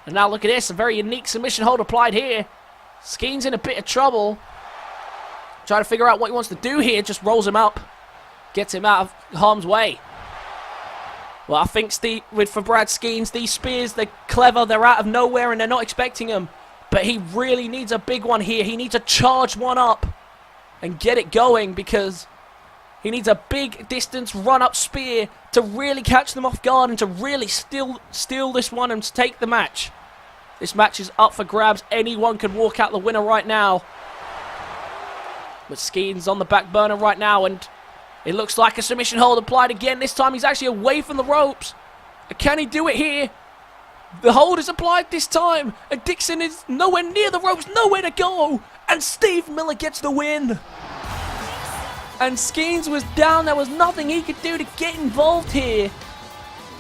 And now look at this, a very unique submission hold applied here. Skeens in a bit of trouble. Trying to figure out what he wants to do here. Just rolls him up. Gets him out of harm's way. Well, I think for Brad Skeens, these spears, they're clever. They're out of nowhere and they're not expecting them. But he really needs a big one here. He needs to charge one up and get it going, because he needs a big distance run-up spear to really catch them off guard and to really steal this one and take the match. This match is up for grabs. Anyone could walk out the winner right now. But Skeens on the back burner right now, and it looks like a submission hold applied again. This time he's actually away from the ropes. Can he do it here? The hold is applied this time, and Dixon is nowhere near the ropes, nowhere to go, and Steve Miller gets the win. And Skeens was down. There was nothing he could do to get involved here.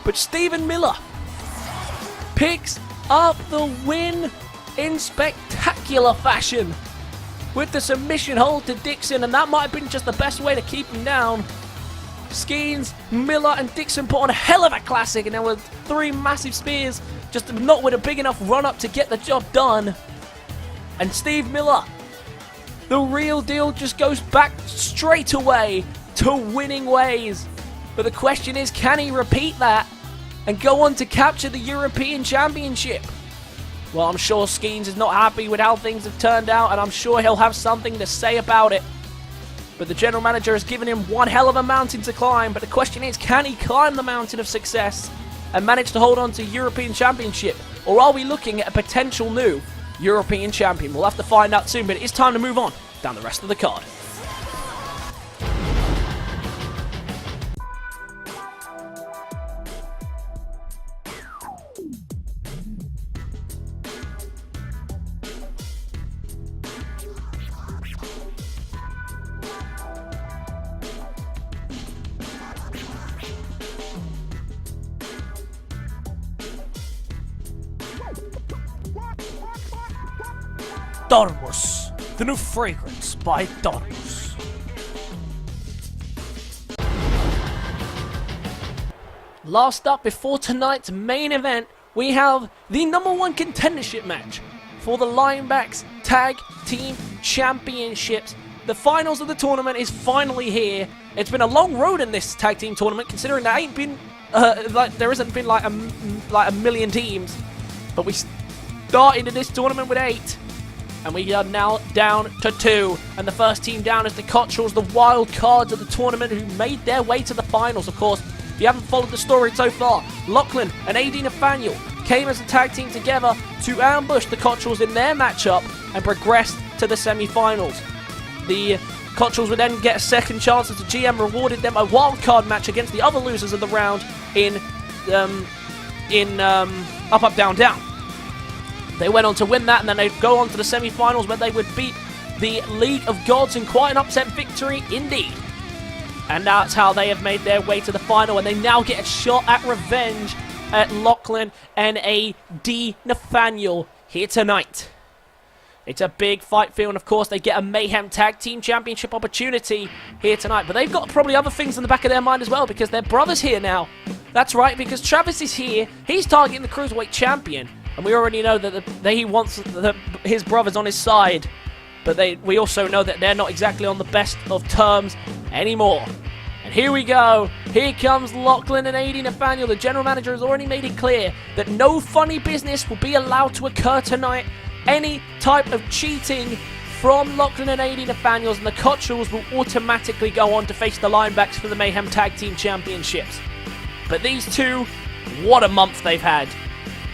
But Stephen Miller picks up the win in spectacular fashion with the submission hold to Dixon, and that might have been just the best way to keep him down. Skeens, Miller, and Dixon put on a hell of a classic, and there were 3 massive spears, just not with a big enough run-up to get the job done. And Steve Miller, the real deal, just goes back straight away to winning ways. But the question is, can he repeat that and go on to capture the European Championship? Well, I'm sure Skeens is not happy with how things have turned out, and I'm sure he'll have something to say about it. But the general manager has given him one hell of a mountain to climb, but the question is, can he climb the mountain of success and manage to hold on to European Championship? Or are we looking at a potential new European champion? We'll have to find out soon, but it is time to move on down the rest of the card. Durmus, the new fragrance by Durmus. Last up before tonight's main event, we have the #1 contendership match for the Linebacks Tag Team Championships. The finals of the tournament is finally here. It's been a long road in this tag team tournament, considering there ain't been there hasn't been like a million teams. But we started in this tournament with 8. And we are now down to 2. And the first team down is the Cotterrells, the wild cards of the tournament, who made their way to the finals. Of course, if you haven't followed the story so far, Lachlan and AD Nathaniel came as a tag team together to ambush the Cotterrells in their matchup and progressed to the semi-finals. The Cotterrells would then get a second chance as the GM rewarded them a wild card match against the other losers of the round in Up, Up, Down, Down. They went on to win that, and then they'd go on to the semi-finals where they would beat the League of Gods in quite an upset victory indeed. And that's how they have made their way to the final, and they now get a shot at revenge at Lachlan and AD Nathaniel here tonight. It's a big fight field, and of course they get a Mayhem Tag Team Championship opportunity here tonight. But they've got probably other things in the back of their mind as well, because their brother's here now. That's right, because Travis is here. He's targeting the Cruiserweight Champion. And we already know that he wants his brothers on his side. But we also know that they're not exactly on the best of terms anymore. And here we go. Here comes Lachlan and AD Nathaniel. The general manager has already made it clear that no funny business will be allowed to occur tonight. Any type of cheating from Lachlan and AD Nathaniels, and the Cotterrells will automatically go on to face the Linebacks for the Mayhem Tag Team Championships. But these two, what a month they've had.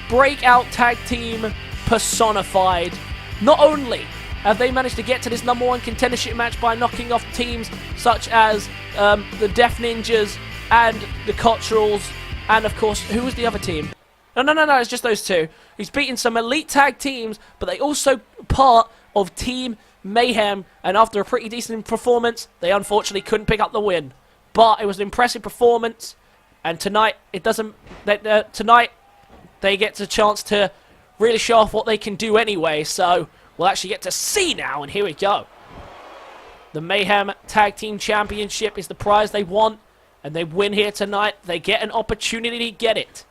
Breakout tag team personified. Not only have they managed to get to this #1 contendership match by knocking off teams such as the Death Ninjas and the Cotterrells, and of course, who was the other team? No, it's just those two. He's beaten some elite tag teams, but they also part of Team Mayhem, and after a pretty decent performance, they unfortunately couldn't pick up the win. But it was an impressive performance, and tonight tonight they get a chance to really show off what they can do anyway, so we'll actually get to see now, and here we go. The Mayhem Tag Team Championship is the prize they want, and they win here tonight. They get an opportunity to get it.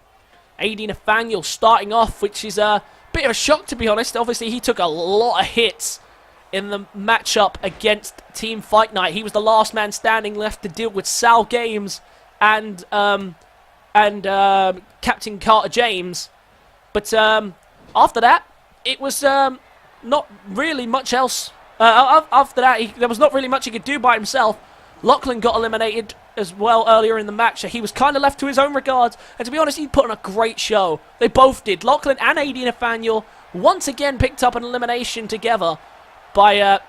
AD Nathaniel starting off, which is a bit of a shock, to be honest. Obviously, he took a lot of hits in the matchup against Team Fight Night. He was the last man standing left to deal with SaLgames and Captain Carter James. But after that, it was not really much else. After that, there was not really much he could do by himself. Lachlan got eliminated as well earlier in the match, so he was kind of left to his own regards. And to be honest, he put on a great show. They both did. Lachlan and AD Nathaniel once again picked up an elimination together by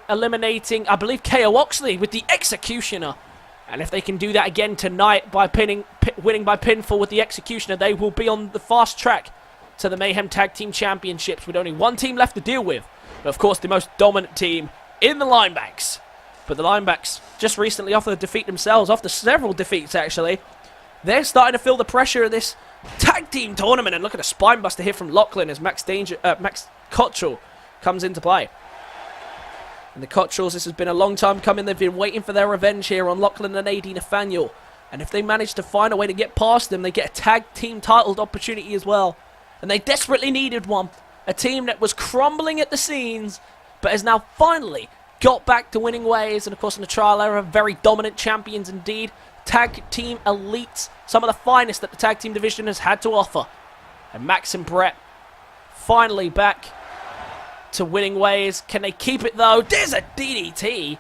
eliminating, I believe, KO Oxley with the Executioner. And if they can do that again tonight by winning by pinfall with the Executioner, they will be on the fast track to the Mayhem Tag Team Championships with only one team left to deal with. But of course, the most dominant team in the Linebacks. But the Linebacks just recently, after the defeat themselves, after several defeats actually, they're starting to feel the pressure of this tag team tournament. And look at a spinebuster here from Lachlan as Max Cotterrells comes into play. And the Cotterrells, this has been a long time coming. They've been waiting for their revenge here on Lachlan and AD Nathaniel. And if they manage to find a way to get past them, they get a tag team titled opportunity as well. And they desperately needed one. A team that was crumbling at the seams, but has now finally got back to winning ways. And of course in the trial era, very dominant champions indeed. Tag team elites, some of the finest that the tag team division has had to offer. And Max and Brett finally back to winning ways. Can they keep it though? There's a DDT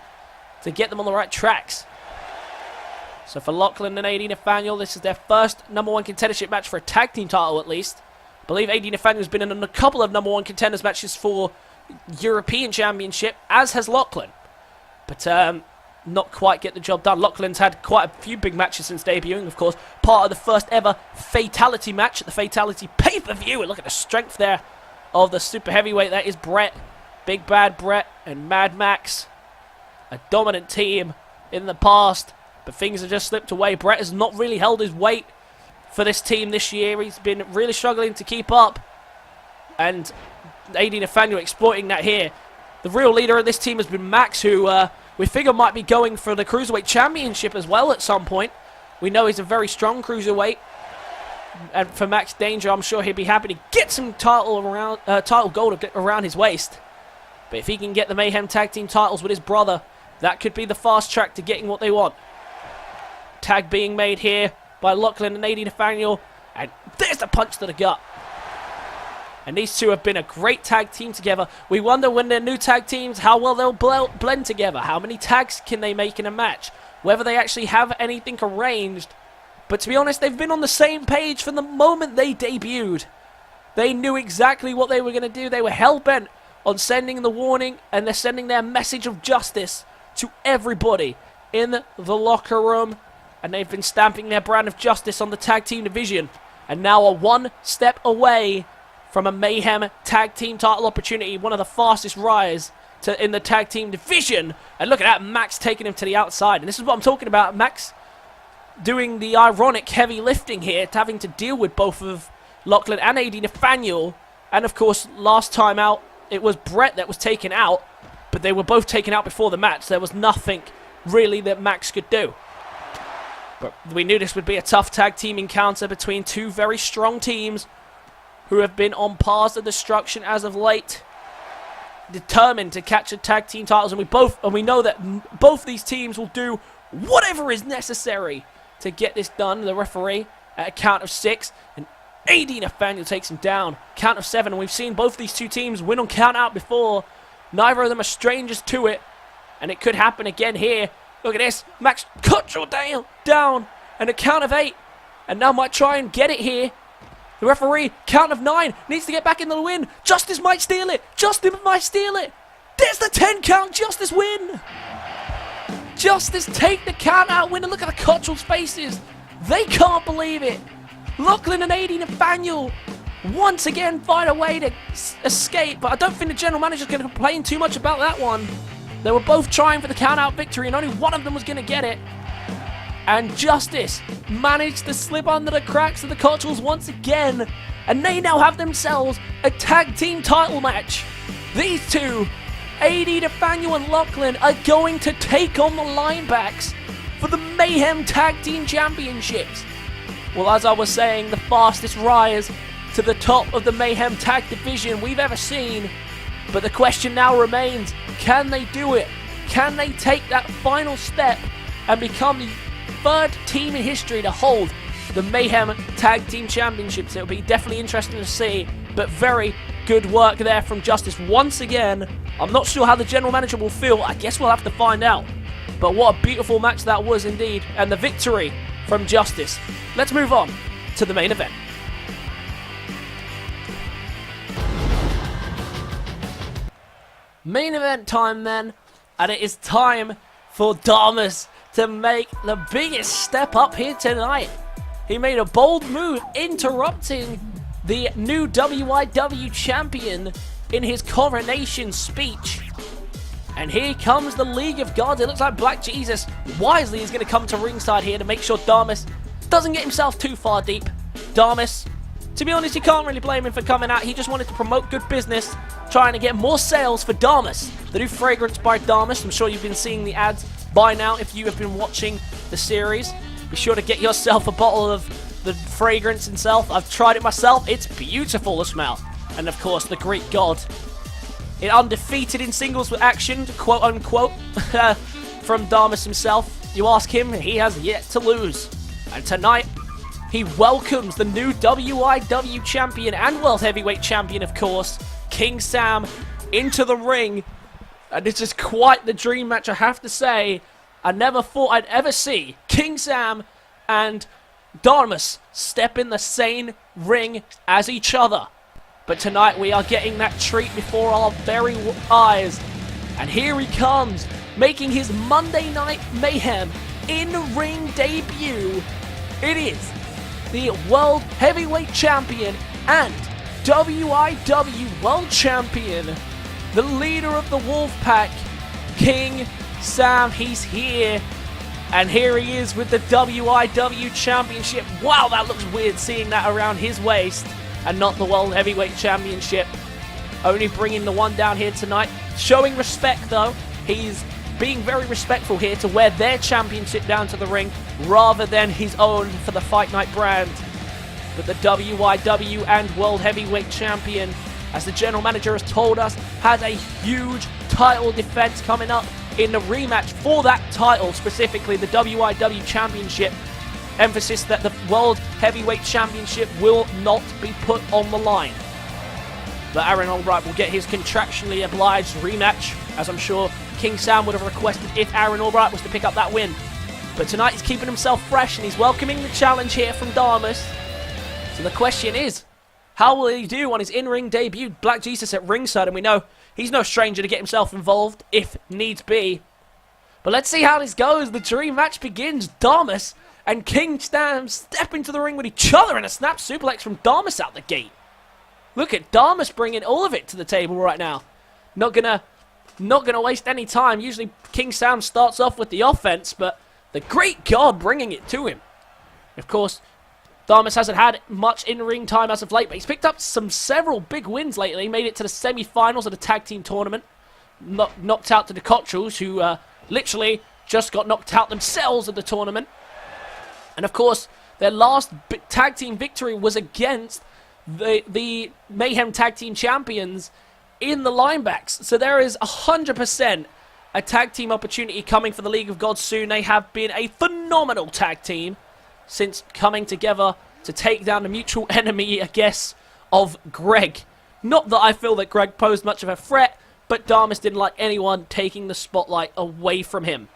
to get them on the right tracks. So for Lachlan and AD Nathaniel, this is their first #1 contendership match for a tag team title at least. I believe AD Nathaniel's been in a couple of #1 contenders matches for European Championship, as has Lachlan. But not quite get the job done. Lachlan's had quite a few big matches since debuting, of course. Part of the first ever Fatality match at the Fatality pay-per-view. And look at the strength there of the super heavyweight. That is Brett. Big Bad Brett and Mad Max. A dominant team in the past, but things have just slipped away. Brett has not really held his weight for this team this year. He's been really struggling to keep up. And AD Nathaniel exploiting that here. The real leader of this team has been Max, who we figure might be going for the Cruiserweight Championship as well at some point. We know he's a very strong Cruiserweight. And for Max Danger, I'm sure he'd be happy to get some title gold around his waist. But if he can get the Mayhem Tag Team titles with his brother, that could be the fast track to getting what they want. Tag being made here by Lachlan and AD Nathaniel. And there's the punch to the gut. And these two have been a great tag team together. We wonder when they're new tag teams, how well they'll blend together. How many tags can they make in a match? Whether they actually have anything arranged. But to be honest, they've been on the same page from the moment they debuted. They knew exactly what they were going to do. They were hell-bent on sending the warning, and they're sending their message of justice to everybody in the locker room. And they've been stamping their brand of justice on the tag team division. And now are one step away from a Mayhem tag team title opportunity. One of the fastest rise in the tag team division. And look at that, Max taking him to the outside. And this is what I'm talking about. Max doing the ironic heavy lifting here, having to deal with both of Lachlan and AD Nathaniel. And of course, last time out, it was Brett that was taken out. But they were both taken out before the match. There was nothing really that Max could do. But we knew this would be a tough tag team encounter between two very strong teams who have been on paths of destruction as of late, determined to catch the tag team titles. And we know that both these teams will do whatever is necessary to get this done. The referee at a count of 6, and AD Nathaniel takes him down. Count of 7, and we've seen both these two teams win on count out before. Neither of them are strangers to it, and it could happen again here. Look at this, Max Cotterrells down, and a count of 8, and now might try and get it here. The referee, count of 9, needs to get back into the win. Justice might steal it. Justice might steal it. There's the 10 count. Justice win. Justice take the count out win. And look at the Cotterrells faces. They can't believe it. Lachlan and AD Nathaniel once again find a way to escape. But I don't think the general manager's going to complain too much about that one. They were both trying for the count out victory, and only one of them was going to get it. And Justice managed to slip under the cracks of the Cotterrells once again. And they now have themselves a tag team title match. These two, AD Nathaniel and Lachlan, are going to take on the Linebacks for the Mayhem Tag Team Championships. Well, as I was saying, the fastest rise to the top of the Mayhem Tag Division we've ever seen. But the question now remains, can they do it? Can they take that final step and become the third team in history to hold the Mayhem Tag Team Championships? It'll be definitely interesting to see, but very good work there from Justice once again. I'm not sure how the general manager will feel. I guess we'll have to find out. But what a beautiful match that was indeed, and the victory from Justice. Let's move on to the main event. Main event time then, and it is time for Durmus to make the biggest step up here tonight. He made a bold move, interrupting the new WIW champion in his coronation speech. And here comes the League of Gods. It looks like Black Jesus wisely is going to come to ringside here to make sure Durmus doesn't get himself too far deep. Durmus, to be honest, you can't really blame him for coming out. He just wanted to promote good business, trying to get more sales for Durmus. The new fragrance by Durmus. I'm sure you've been seeing the ads by now if you have been watching the series. Be sure to get yourself a bottle of the fragrance itself. I've tried it myself. It's beautiful to smell. And of course, the Greek god. It undefeated in singles with action, quote unquote, from Durmus himself. You ask him, he has yet to lose. And tonight, he welcomes the new WIW champion and World Heavyweight champion, of course, King Sam, into the ring. And this is quite the dream match, I have to say. I never thought I'd ever see King Sam and Durmus step in the same ring as each other. But tonight we are getting that treat before our very eyes. And here he comes, making his Monday Night Mayhem in-ring debut. It is the World Heavyweight Champion and WIW World Champion, the leader of the Wolfpack, King Sam. He's here. And here he is with the WIW Championship. Wow, that looks weird seeing that around his waist and not the World Heavyweight Championship. Only bringing the one down here tonight. Showing respect, though. He's being very respectful here to wear their championship down to the ring rather than his own for the Fight Night brand. But the WIW and World Heavyweight Champion, as the general manager has told us, has a huge title defense coming up in the rematch for that title, specifically the WIW Championship. Emphasis that the World Heavyweight Championship will not be put on the line. But Aaron Albright will get his contractually obliged rematch, as I'm sure King Sam would have requested if Aaron Albright was to pick up that win. But tonight he's keeping himself fresh and he's welcoming the challenge here from Durmus. So the question is, how will he do on his in-ring debut? Black Jesus at ringside, and we know he's no stranger to get himself involved if needs be. But let's see how this goes. The dream match begins. Durmus and King Sam step into the ring with each other, and a snap suplex from Durmus out the gate. Look at Durmus bringing all of it to the table right now. Not gonna waste any time. Usually King Sam starts off with the offense, but the Great God bringing it to him. Of course, Durmus hasn't had much in-ring time as of late, but he's picked up several big wins lately. He made it to the semi-finals of the tag team tournament. Knocked out to the Cotterrells, who literally just got knocked out themselves of the tournament. And of course, their last tag team victory was against the Mayhem Tag Team Champions in the Linebacks. So there is 100% a tag team opportunity coming for the League of Gods soon. They have been a phenomenal tag team since coming together to take down the mutual enemy, I guess, of Greg. Not that I feel that Greg posed much of a threat, but Durmus didn't like anyone taking the spotlight away from him.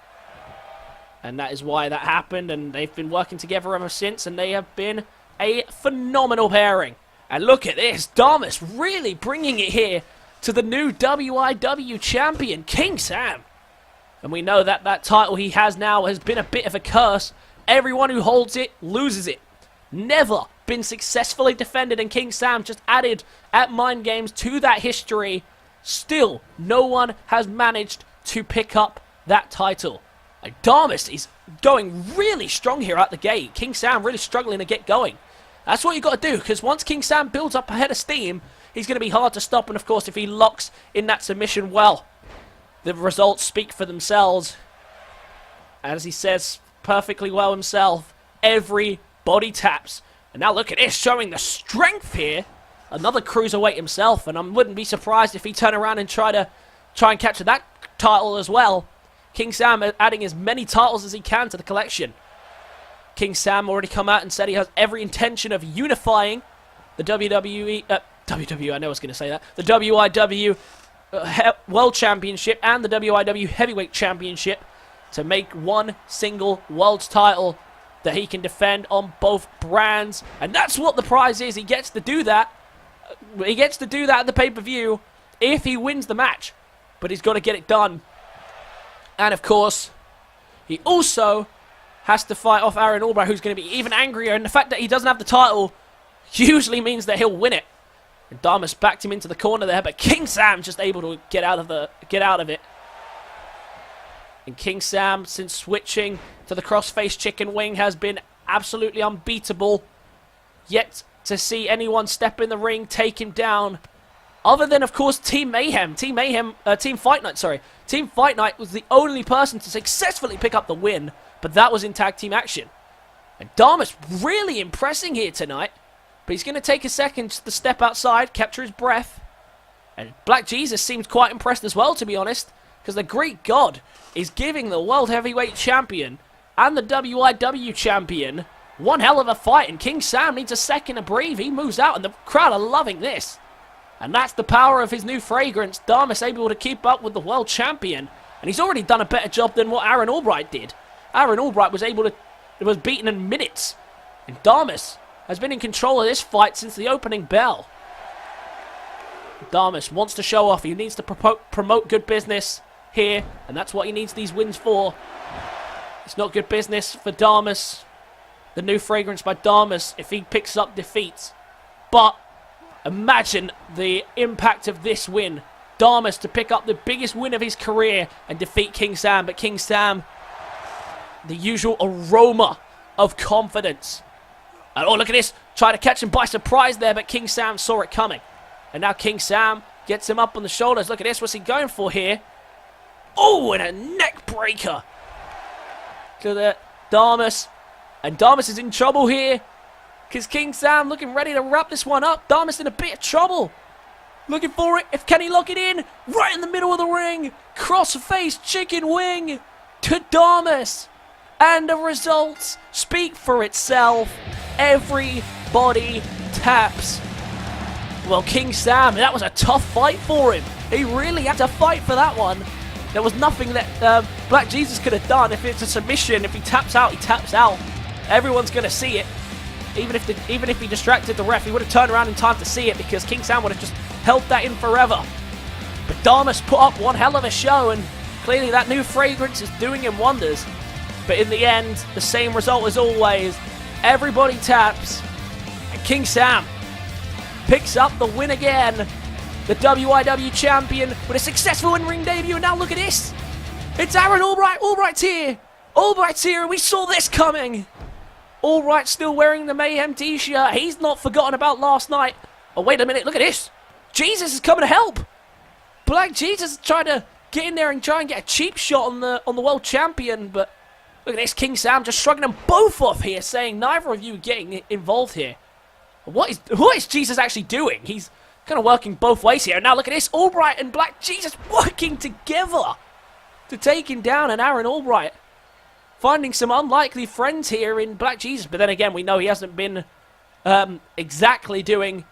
And that is why that happened, and they've been working together ever since, and they have been a phenomenal pairing. And look at this, Durmus really bringing it here to the new WIW champion, King Sam. And we know that that title he has now has been a bit of a curse. Everyone who holds it loses it. Never been successfully defended, and King Sam just added at Mind Games to that history. Still, no one has managed to pick up that title. And Durmus is going really strong here at the gate. King Sam really struggling to get going. That's what you got to do, because once King Sam builds up a head of steam, he's going to be hard to stop. And of course, if he locks in that submission, well, the results speak for themselves. As he says perfectly well himself, every body taps. And now look at this, showing the strength here. Another cruiserweight himself, and I wouldn't be surprised if he turned around and try and capture that title as well. King Sam adding as many titles as he can to the collection. King Sam already come out and said he has every intention of unifying the WWE, I know I was going to say that, the WIW World Championship and the WIW Heavyweight Championship to make one single world's title that he can defend on both brands. And that's what the prize is. He gets to do that. He gets to do that at the pay-per-view if he wins the match. But he's got to get it done. And of course, he also has to fight off Aaron Albright, who's going to be even angrier. And the fact that he doesn't have the title usually means that he'll win it. And Durmus backed him into the corner there, but King Sam just able to get out of it. And King Sam, since switching to the crossface chicken wing, has been absolutely unbeatable. Yet to see anyone step in the ring, take him down. Other than, of course, Team Fight Night, sorry. Team Fight Night was the only person to successfully pick up the win, but that was in tag team action. And Durmus really impressing here tonight, but he's going to take a second to step outside, capture his breath. And Black Jesus seems quite impressed as well, to be honest, because the Greek God is giving the World Heavyweight Champion and the WIW Champion one hell of a fight, and King Sam needs a second to breathe. He moves out, and the crowd are loving this. And that's the power of his new fragrance. Durmus able to keep up with the world champion. And he's already done a better job than what Aaron Albright did. Aaron Albright was beaten in minutes. And Durmus has been in control of this fight since the opening bell. Durmus wants to show off. He needs to promote good business here. And that's what he needs these wins for. It's not good business for Durmus. The new fragrance by Durmus if he picks up defeats. But imagine the impact of this win. Durmus to pick up the biggest win of his career and defeat King Sam. But King Sam, the usual aroma of confidence. And oh, look at this. Try to catch him by surprise there, but King Sam saw it coming. And now King Sam gets him up on the shoulders. Look at this. What's he going for here? Oh, and a neck breaker to the Durmus. And Durmus is in trouble here. Because King Sam looking ready to wrap this one up. Durmus in a bit of trouble. Looking for it. Can he lock it in? Right in the middle of the ring. Cross-face chicken wing to Durmus. And the results speak for itself. Everybody taps. Well, King Sam, that was a tough fight for him. He really had to fight for that one. There was nothing that Black Jesus could have done. If it's a submission, if he taps out, he taps out. Everyone's going to see it. Even if he distracted the ref, he would have turned around in time to see it because King Sam would have just held that in forever. But Durmus put up one hell of a show, and clearly that new fragrance is doing him wonders. But in the end, the same result as always. Everybody taps, and King Sam picks up the win again. The WIW champion with a successful in-ring debut, and now look at this. It's Aaron Albright. Albright's here. Albright's here, and we saw this coming. Albright still wearing the Mayhem t-shirt. He's not forgotten about last night. Oh, wait a minute. Look at this. Jesus is coming to help. Black Jesus is trying to get in there and try and get a cheap shot on the world champion. But look at this. King Sam just shrugging them both off here, saying neither of you are getting involved here. What is Jesus actually doing? He's kind of working both ways here. And now look at this. Albright and Black Jesus working together to take him down. And Aaron Albright finding some unlikely friends here in Black Jesus. But then again, we know he hasn't been exactly doing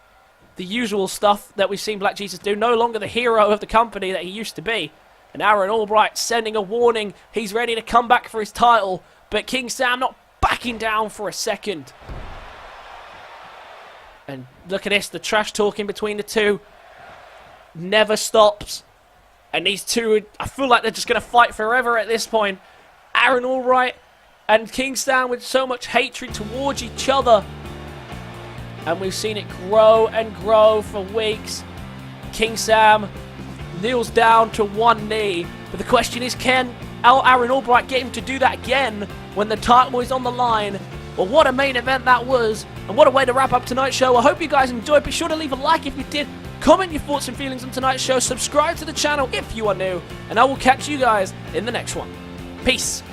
the usual stuff that we've seen Black Jesus do. No longer the hero of the company that he used to be. And Aaron Albright sending a warning. He's ready to come back for his title. But King Sam not backing down for a second. And look at this. The trash talking between the two never stops. And these two, I feel like they're just going to fight forever at this point. Aaron Albright and King Sam with so much hatred towards each other. And we've seen it grow and grow for weeks. King Sam kneels down to one knee. But the question is, can Aaron Albright get him to do that again when the title is on the line? Well, what a main event that was. And what a way to wrap up tonight's show. I hope you guys enjoyed. Be sure to leave a like if you did. Comment your thoughts and feelings on tonight's show. Subscribe to the channel if you are new. And I will catch you guys in the next one. Peace.